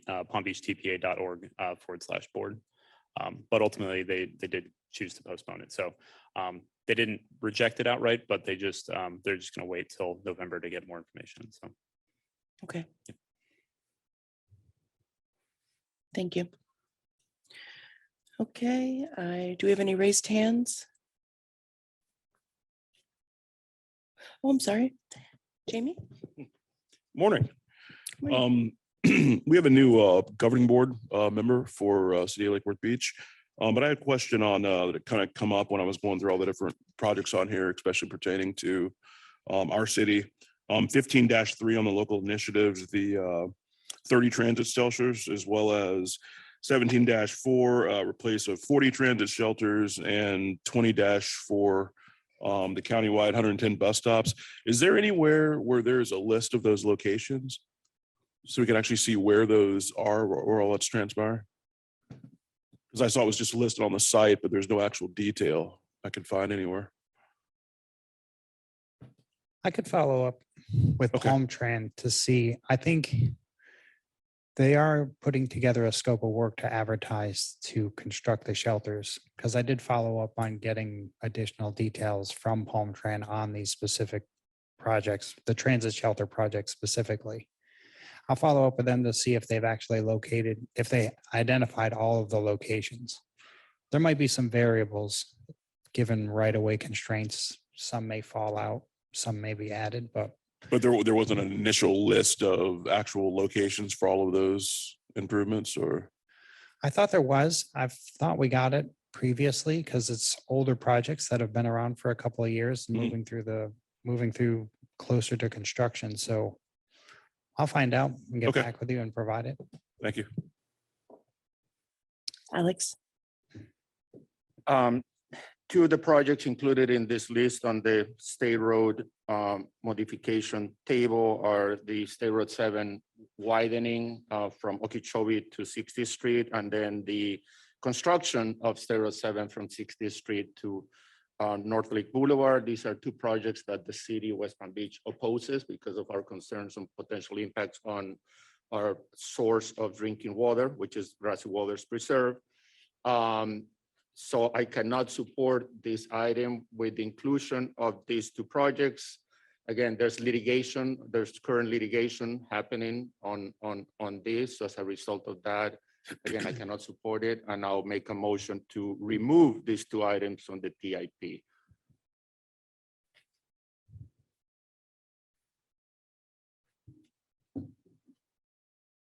palmbeachtpa.org/board. But ultimately, they did choose to postpone it. So they didn't reject it outright, but they're just going to wait till November to get more information. So, okay. Yeah. Thank you. Okay, do we have any raised hands? Oh, I'm sorry, Jamie. Morning. We have a new governing board member for City of Lake Worth Beach. But I had a question on that kind of come up when I was going through all the different projects on here, especially pertaining to our city. 15-3 on the local initiatives, the 30 transit shelters, as well as 17-4, replace of 40 transit shelters, and 20-4, the countywide 110 bus stops. Is there anywhere where there's a list of those locations? So we can actually see where those are or all that's transpiring? Because I saw it was just listed on the site, but there's no actual detail I could find anywhere. I could follow up with Okay. Palm Tran to see, I think they are putting together a scope of work to advertise to construct the shelters, because I did follow up on getting additional details from Palm Tran on these specific projects, the transit shelter project specifically. I'll follow up with them to see if they've actually located, if they identified all of the locations. There might be some variables given right-of-way constraints. Some may fall out, some may be added, but there wasn't an initial list of actual locations for all of those improvements, or? I thought there was. I thought we got it previously because it's older projects that have been around for a couple of years, Mhm. moving through closer to construction. So I'll find out and get Okay. back with you and provide it. Thank you. Alex? Two of the projects included in this list on the State Road modification table are the State Road 7 widening from Okeechobee to 60th Street, and then the construction of State Road 7 from 60th Street to North Lake Boulevard. These are two projects that the city of West Palm Beach opposes because of our concerns on potential impacts on our source of drinking water, which is Grassy Waters Preserve. So I cannot support this item with the inclusion of these two projects. Again, there's current litigation happening on this. So as a result of that, again, I cannot support it, and I'll make a motion to remove these two items on the TIP.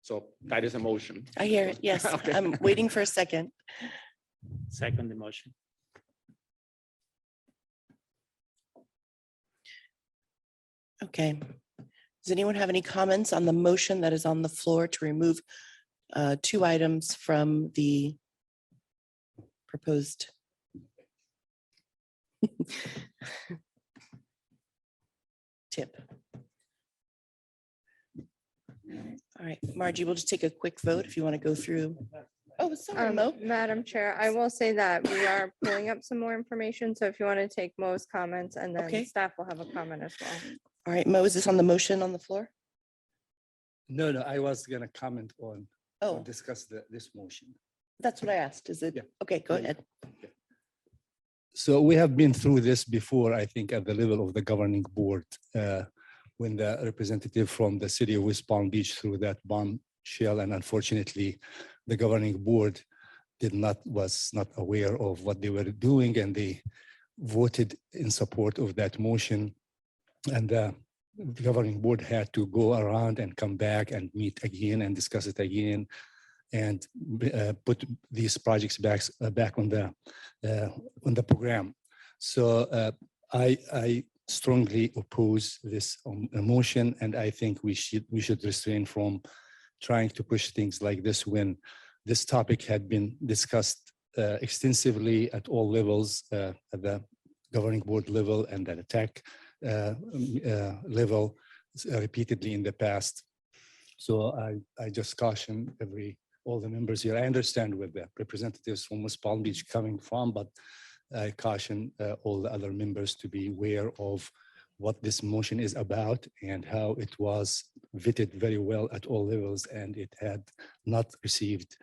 So that is a motion. I hear it. Yes, Okay. I'm waiting for a second. Second the motion. Okay. Does anyone have any comments on the motion that is on the floor to remove two items from the proposed? Tip. All right, Margie, we'll just take a quick vote if you want to go through. Oh, sorry, Mo. Madam Chair, I will say that we are pulling up some more information. So if you want to take Mo's comments, and then Okay. staff will have a comment as well. All right, Mo, is this on the motion on the floor? No, I was gonna comment on, Oh, discuss this motion. that's what I asked. Is it? Yeah. Okay, go Yeah. ahead. So we have been through this before, I think, at the level of the governing board, when the representative from the city of West Palm Beach through that bombshell, and unfortunately, the governing board was not aware of what they were doing, and they voted in support of that motion. And the governing board had to go around and come back and meet again and discuss it again, and put these projects back on the program. So I strongly oppose this motion, and I think we should refrain from trying to push things like this when this topic had been discussed extensively at all levels, at the governing board level and at the tech level repeatedly in the past. So I just caution all the members here. I understand where the representatives from West Palm Beach coming from, but I caution all the other members to be aware of what this motion is about and how it was vetted very well at all levels, and it had not received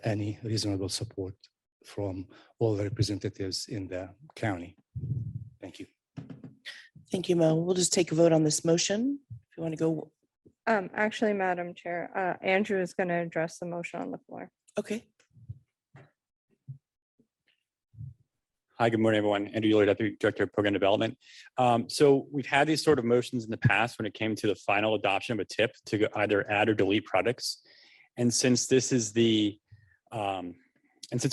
any reasonable support from all the representatives in the county. Thank you. Thank you, Mo. We'll just take a vote on this motion. If you want to go. Actually, Madam Chair, Andrew is going to address the motion on the floor. Okay. Hi, good morning, everyone. Andrew Lloyd, Deputy Director of Program Development. So we've had these sort of motions in the past when it came to the final adoption of a TIP to either add or delete products. And since this is since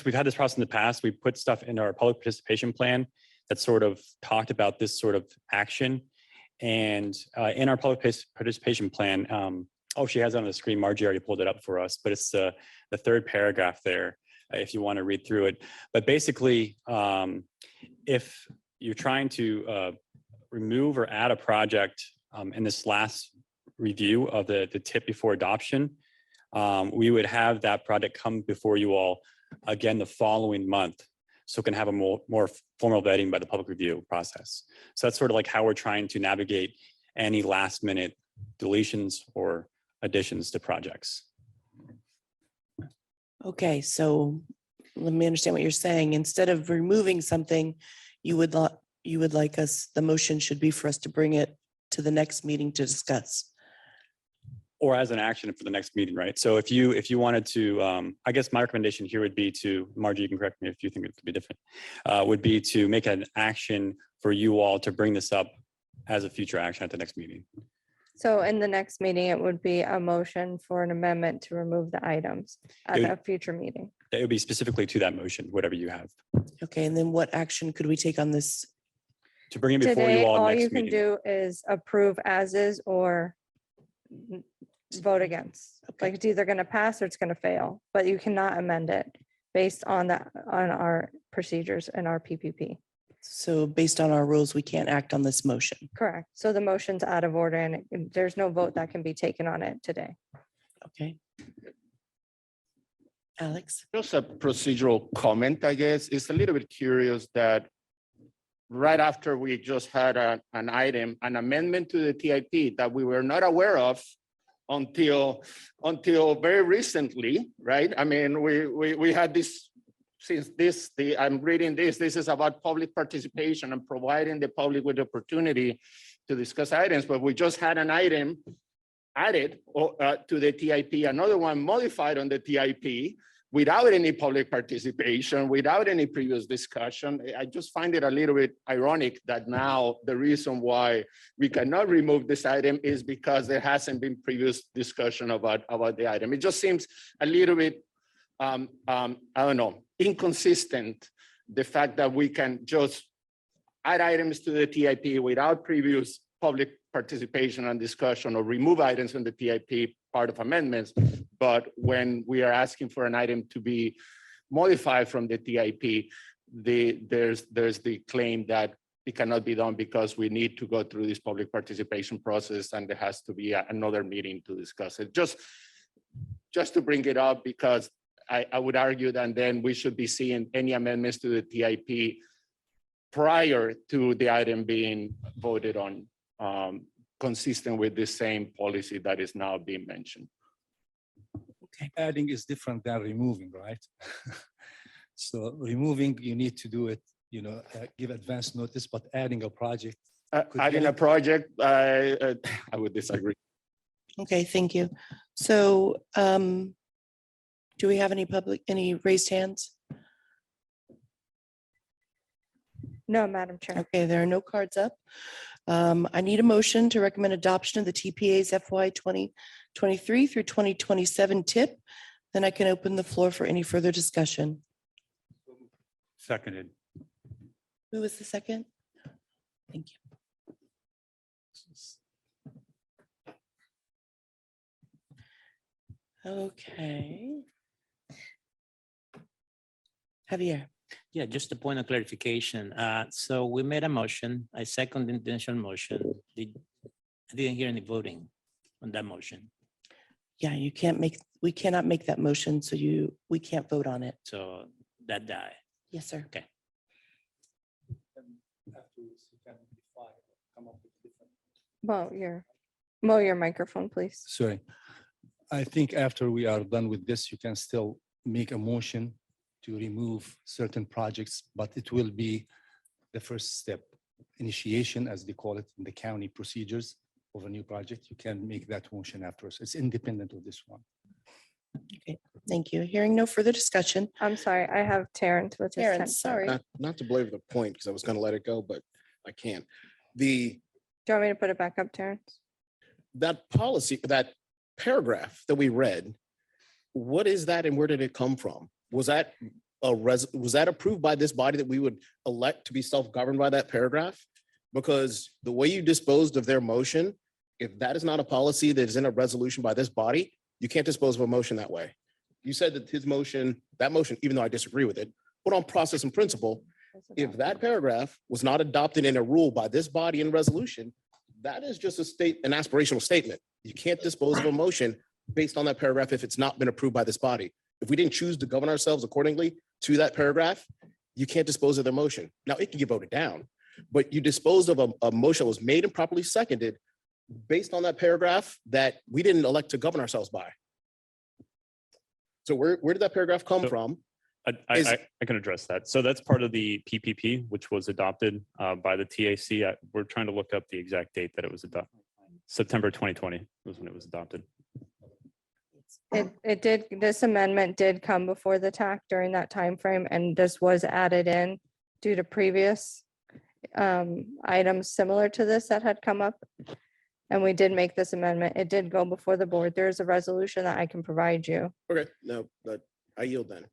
we've had this process in the past, we put stuff in our public participation plan that sort of talked about this sort of action. And in our public participation plan, oh, she has it on the screen. Margie already pulled it up for us, but it's the third paragraph there, if you want to read through it. But basically, if you're trying to remove or add a project in this last review of the tip before adoption, we would have that project come before you all again the following month, so it can have a more formal vetting by the public review process. So that's sort of like how we're trying to navigate any last minute deletions or additions to projects. Okay, so let me understand what you're saying. Instead of removing something, you would like us, the motion should be for us to bring it to the next meeting to discuss. Or as an action for the next meeting, right? So if you wanted to, I guess my recommendation here would be to, Margie, you can correct me if you think it could be different, would be to make an action for you all to bring this up as a future action at the next meeting. So in the next meeting, it would be a motion for an amendment to remove the items at It would- a future meeting. It would be specifically to that motion, whatever you have, Okay, and then what action could we take on this? to bring it before Today, you all all you next can meeting. do is approve as is or vote against. Okay. Like it's either going to pass or it's going to fail, but you cannot amend it based on our procedures and our PPP. So based on our rules, we can't act on this motion. Correct. So the motion's out of order and there's no vote that can be taken on it today. Okay. Alex? Just a procedural comment, I guess. It's a little bit curious that right after we just had an amendment to the TIP that we were not aware of until very recently, right? I mean, we had this, I'm reading this is about public participation and providing the public with the opportunity to discuss items, but we just had an item added to the TIP, another one modified on the TIP without any public participation, without any previous discussion. I just find it a little bit ironic that now the reason why we cannot remove this item is because there hasn't been previous discussion about the item. It just seems a little bit, I don't know, inconsistent, the fact that we can just add items to the TIP without previous public participation and discussion, or remove items from the TIP part of amendments. But when we are asking for an item to be modified from the TIP, there's the claim that it cannot be done because we need to go through this public participation process and there has to be another meeting to discuss it. Just to bring it up, because I would argue that then we should be seeing any amendments to the TIP prior to the item being voted on, consistent with the same policy that is now being mentioned. Adding is different than removing, right? So removing, you need to do it, give advance notice, but adding a project. Adding a project, I would disagree. Okay, thank you. So do we have any raised hands? No, Madam Chair. Okay, there are no cards up. I need a motion to recommend adoption of the TPA's FY 2023 through 2027 tip. Then I can open the floor for any further discussion. Seconded. Who was the second? Thank you. Okay. Javier. Yeah, just a point of clarification. So we made a motion. I second the initial motion. I didn't hear any voting on that motion. Yeah, we cannot make that motion, so we can't vote on it. So that died. Yes, sir. Okay. Well, your microphone, please. Sorry. I think after we are done with this, you can still make a motion to remove certain projects, but it will be the first step, initiation, as they call it in the county procedures of a new project. You can make that motion afterwards. It's independent of this one. Okay, thank you. Hearing no further discussion. I'm sorry, I have Terrence with his. Terrence, sorry. Not to belabor the point, because I was going to let it go, but I can't. Do you want me to put it back up, Terrence? That policy, that paragraph that we read, what is that and where did it come from? Was that approved by this body that we would elect to be self-governed by that paragraph? because the way you disposed of their motion, if that is not a policy that is in a resolution by this body, you can't dispose of a motion that way. You said that his motion, that motion, even though I disagree with it, but on process and principle, if that paragraph was not adopted in a rule by this body in resolution, that is just an aspirational statement. You can't dispose of a motion based on that paragraph if it's not been approved by this body. If we didn't choose to govern ourselves accordingly to that paragraph, you can't dispose of their motion. Now, it can get voted down, but you disposed of a motion that was made and properly seconded based on that paragraph that we didn't elect to govern ourselves by. So where did that paragraph come from? I can address that. So that's part of the PPP, which was adopted by the TAC. We're trying to look up the exact date that it was adopted. September 2020 was when it was adopted. This amendment did come before the TAC during that time frame, and this was added in due to previous items similar to this that had come up. And we did make this amendment. It did go before the board. There is a resolution that I can provide you. Okay, no, but I yield then.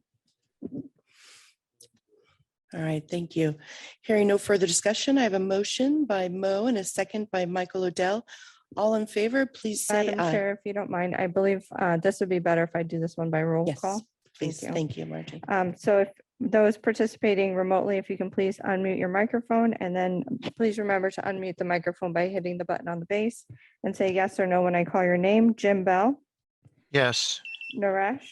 All right, thank you. Hearing no further discussion, I have a motion by Mo and a second by Michael Odell. All in favor, please say Madam aye. Chair, if you don't mind, I believe this would be better if I do this one by roll Yes, call. please. you. Thank you, Margie. So if those participating remotely, if you can please unmute your microphone, and then please remember to unmute the microphone by hitting the button on the base and say yes or no when I call your name. Jim Bell, Yes. Naresh,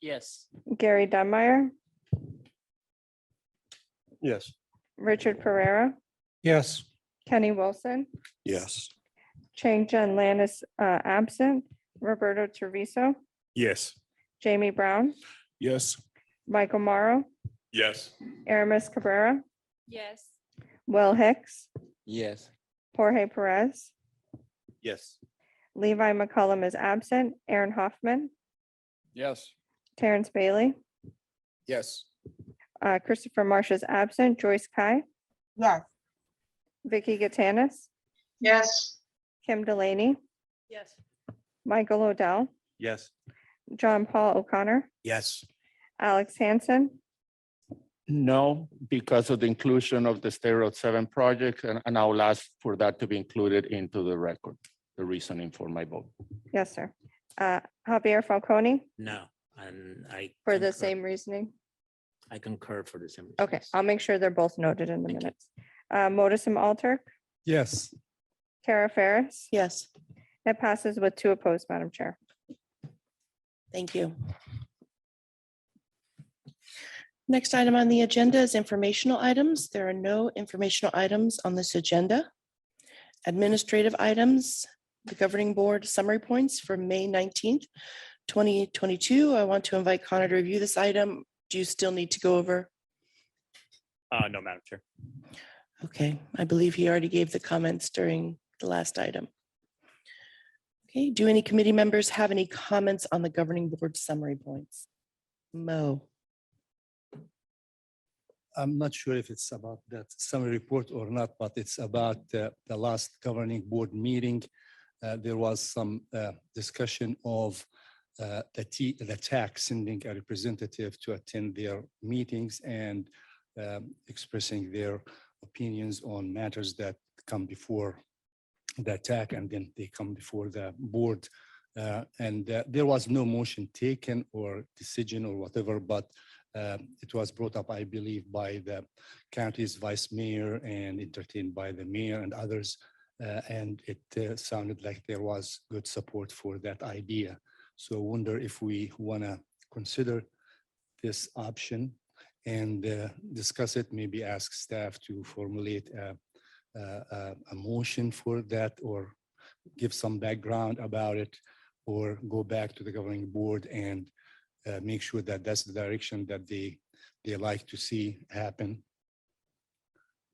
Yes. Gary Dunmeyer, Yes. Richard Pereira, Yes. Kenny Wilson, Yes. Chang Jen Lan is absent, Roberto Treviso, Yes. Jamie Brown, Yes. Michael Morrow, Yes. Aramis Cabrera, Yes. Will Hicks, Yes. Jorge Perez, Yes. Levi McCullum is absent, Aaron Hoffman, Yes. Terrence Bailey, Yes. Christopher Marsh is absent, Joyce Kai, Yes. Vicky Gatanis, Yes. Kim Delaney, Yes. Michael Odell, Yes. John Paul O'Connor, Yes. Alex Hansen, No, because of the inclusion of the State Road 7 project, and I will ask for that to be included into the record, the reasoning for my vote. yes, sir. Javier Falcone No, and I. for the concur- same reasoning. I concur for the same. Okay, reasons. I'll make sure they're both noted in the Thank you. minutes. Modison Alter, Yes. Kara Ferris. Yes, It passes with 2 opposed, Madam Chair. thank you. Next item on the agenda is informational items. There are no informational items on this agenda. Administrative items, the governing board summary points for May 19th, 2022. I want to invite Connor to review this item. Do you still need to go over? No, Madam Chair. Okay, I believe he already gave the comments during the last item. Okay, do any committee members have any comments on the governing board summary points? Mo? I'm not sure if it's about that summary report or not, but it's about the last governing board meeting. There was some discussion of the TAC sending a representative to attend their meetings and expressing their opinions on matters that come before the TAC, and then they come before the board. There was no motion taken or decision or whatever, but it was brought up, I believe, by the county's vice mayor and entertained by the mayor and others. And it sounded like there was good support for that idea. So I wonder if we want to consider this option and discuss it, maybe ask staff to formulate a motion for that or give some background about it, or go back to the governing board and make sure that that's the direction that they like to see happen.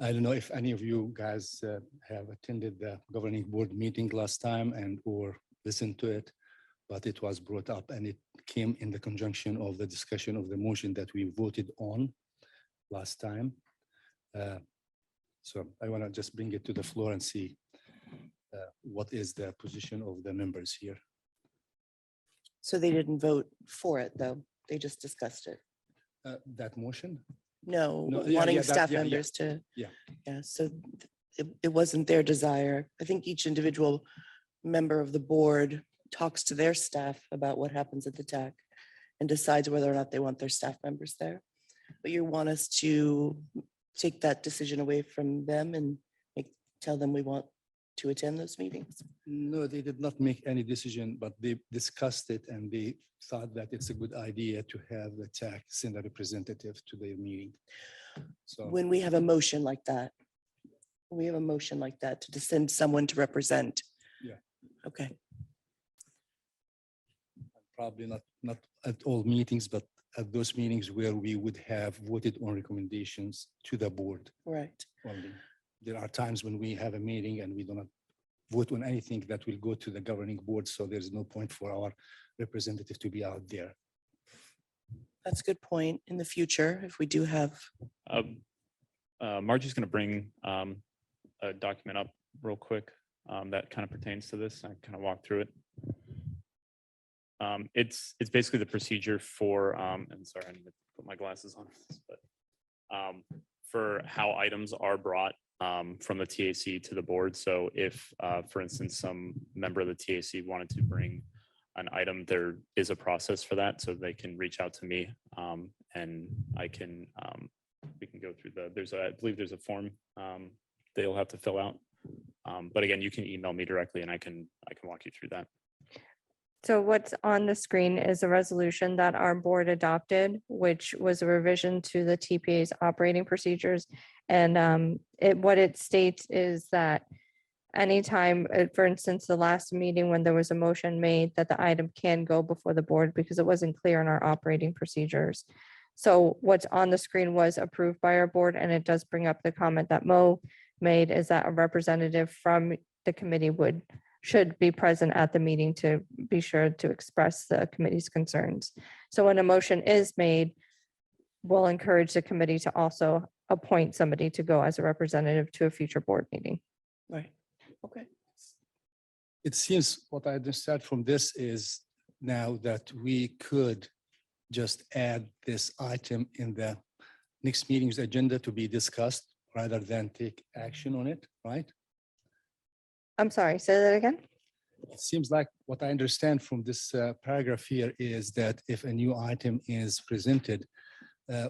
I don't know if any of you guys have attended the governing board meeting last time and or listened to it, but it was brought up and it came in the conjunction of the discussion of the motion that we voted on last time. So I want to just bring it to the floor and see what is the position of the members here. So they didn't vote for it, though. They just discussed it. That motion? No, No, yeah, wanting yeah, that- staff yeah, yeah. members to. Yeah. Yeah, so it wasn't their desire. I think each individual member of the board talks to their staff about what happens at the TAC and decides whether or not they want their staff members there. But you want us to take that decision away from them and tell them we want to attend those meetings? No, they did not make any decision, but they discussed it and they thought that it's a good idea to have the TAC send a representative to their meeting. So When we have a motion like that, to send someone to represent. Yeah. Okay, probably not at all meetings, but at those meetings where we would have voted on recommendations to the board right. only. There are times when we have a meeting and we do not vote on anything that will go to the governing board, so there's no point for our representative to be out there. That's a good point. In the future, if we do have, Margie's going to bring a document up real quick that kind of pertains to this. I kind of walked through it. It's basically the procedure for, and sorry, I need to put my glasses on, but for how items are brought from the TAC to the board. So if, for instance, some member of the TAC wanted to bring an item, there is a process for that. So they can reach out to me and I can, we can go through I believe there's a form they'll have to fill out. But again, you can email me directly and I can walk you through that. So what's on the screen is a resolution that our board adopted, which was a revision to the TPA's operating procedures. And what it states is that anytime, for instance, the last meeting when there was a motion made that the item can go before the board because it wasn't clear in our operating procedures. So what's on the screen was approved by our board, and it does bring up the comment that Mo made, is that a representative from the committee should be present at the meeting to be sure to express the committee's concerns. So when a motion is made, we'll encourage the committee to also appoint somebody to go as a representative to a future board meeting. right, okay. It seems what I understand from this is now that we could just add this item in the next meeting's agenda to be discussed rather than take action on it, right? I'm sorry, say that again? It seems like what I understand from this paragraph here is that if a new item is presented,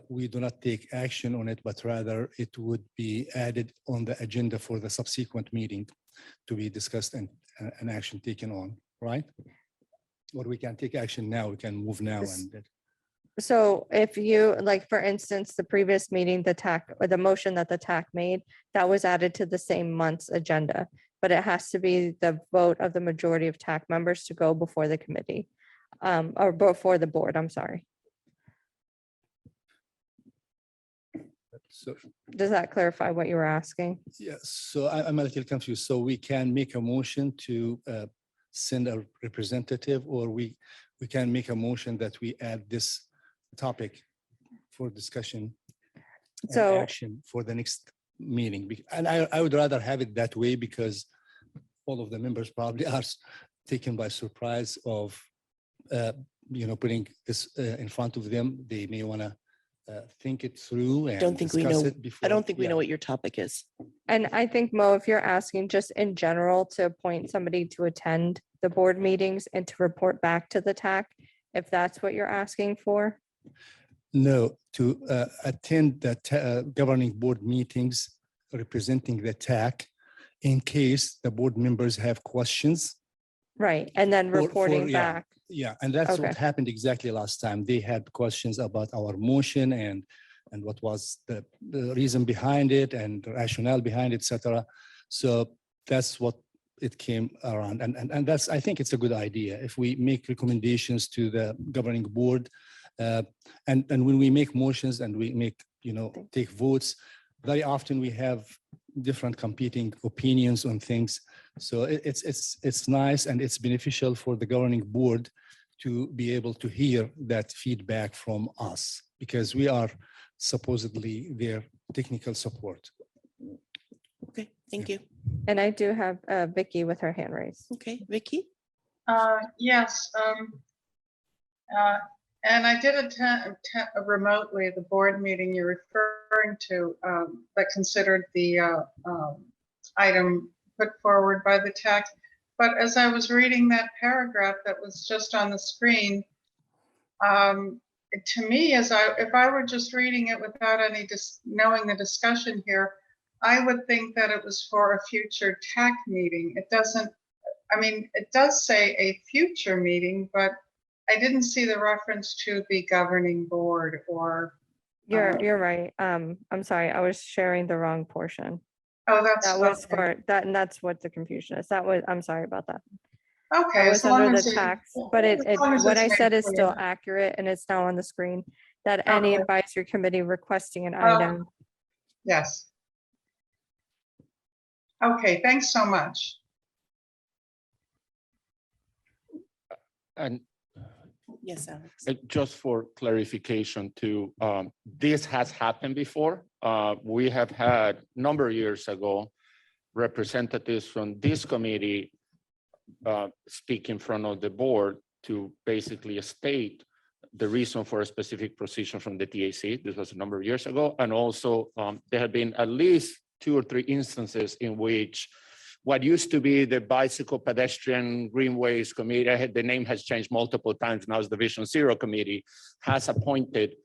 we do not take action on it, but rather it would be added on the agenda for the subsequent meeting to be discussed and an action taken on, right? Or we can take action now, we can move now. And So if you, like, for instance, the previous meeting, the TAC, or the motion that the TAC made, that was added to the same month's agenda, but it has to be the vote of the majority of TAC members to go before the committee, or before the board, I'm sorry. so, Does that clarify what you were asking? yeah, so I'm a little confused. So we can make a motion to send a representative, or we can make a motion that we add this topic for discussion and So- action for the next meeting. And I would rather have it that way because all of the members probably are taken by surprise of, putting this in front of them. They may want to think it through and Don't think we discuss know, it before. I don't think we yeah. know what your topic is. And I think, Mo, if you're asking just in general to appoint somebody to attend the board meetings and to report back to the TAC, if that's what you're asking for. No, to attend the governing board meetings representing the TAC in case the board members have questions. Right, and then reporting yeah, back. Yeah, and that's what Okay. happened exactly last time. They had questions about our motion and what was the reason behind it and the rationale behind it, et cetera. So that's what it came around. And that's, I think it's a good idea. If we make recommendations to the governing board, and when we make motions and we make, take votes, very often we have different competing opinions on things. So it's nice and it's beneficial for the governing board to be able to hear that feedback from us because we are supposedly their technical support. Okay, thank you. And I do have Vicky with her hand raised. Okay, Vicky? Yes. And I did attend remotely the board meeting you're referring to that considered the item put forward by the tax. But as I was reading that paragraph that was just on the screen, to me, if I were just reading it without any knowing the discussion here, I would think that it was for a future TAC meeting. It doesn't, I mean, it does say a future meeting, but I didn't see the reference to the governing board or. You're right. I'm sorry, I was sharing the wrong portion. Oh, that's. That was okay. for that, and that's what the confusion is. I'm sorry about that. Okay. That as was under long the as it- tax, but as long as what it's I made said is still clear. accurate and it's now on the screen. That any Okay. advisory committee requesting an Oh. item. Yes. Okay, thanks so much. And Yes, Alex. just for clarification too, this has happened before. We have had a number of years ago, representatives from this committee speak in front of the board to basically state the reason for a specific position from the TAC. This was a number of years ago. And also there have been at least 2 or 3 instances in which what used to be the Bicycle Pedestrian Greenways Committee, the name has changed multiple times, now it's the Vision Zero Committee, has appointed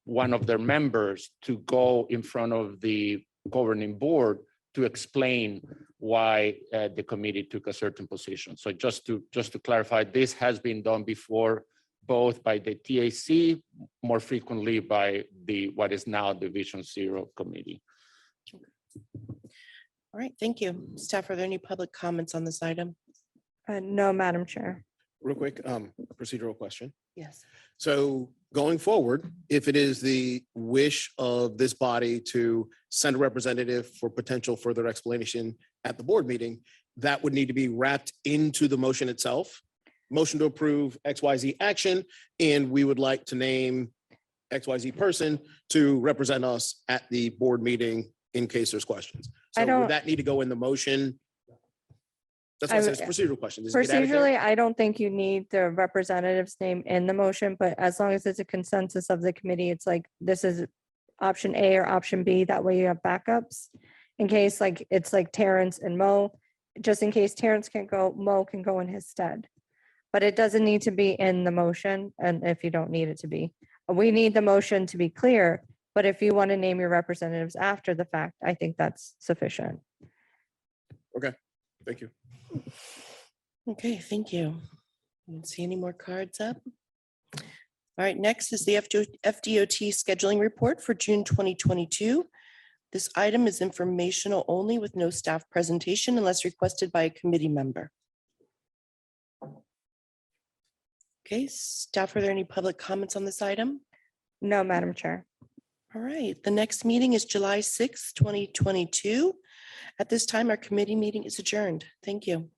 one of their members to go in front of the governing board to explain why the committee took a certain position. So just to clarify, this has been done before, both by the TAC, more frequently by what is now the Vision Zero Committee. All right, thank you. Staff, are there any public comments on this item? No, Madam Chair. Real quick, procedural question. Yes. So going forward, if it is the wish of this body to send a representative for potential further explanation at the board meeting, that would need to be wrapped into the motion itself. Motion to approve XYZ action, and we would like to name XYZ person to represent us at the board meeting in case there's questions. So don't- would that need to go in the motion? That's what I said, it's a procedural question. Does it get added there? Procedurally, I don't think you need the representative's name in the motion, but as long as it's a consensus of the committee, it's like, this is option A or option B, that way you have backups. In case like, it's like Terrence and Mo, just in case Terrence can't go, Mo can go in his stead. But it doesn't need to be in the motion, and if you don't need it to be. We need the motion to be clear, but if you want to name your representatives after the fact, I think that's sufficient. Okay, thank you. Okay, thank you. I don't see any more cards up. All right, next is the FDOT scheduling report for June 2022. This item is informational only with no staff presentation unless requested by a committee member. Okay, staff, are there any public comments on this item? No, Madam Chair. All right, the next meeting is July 6th, 2022. At this time, our committee meeting is adjourned. Thank you.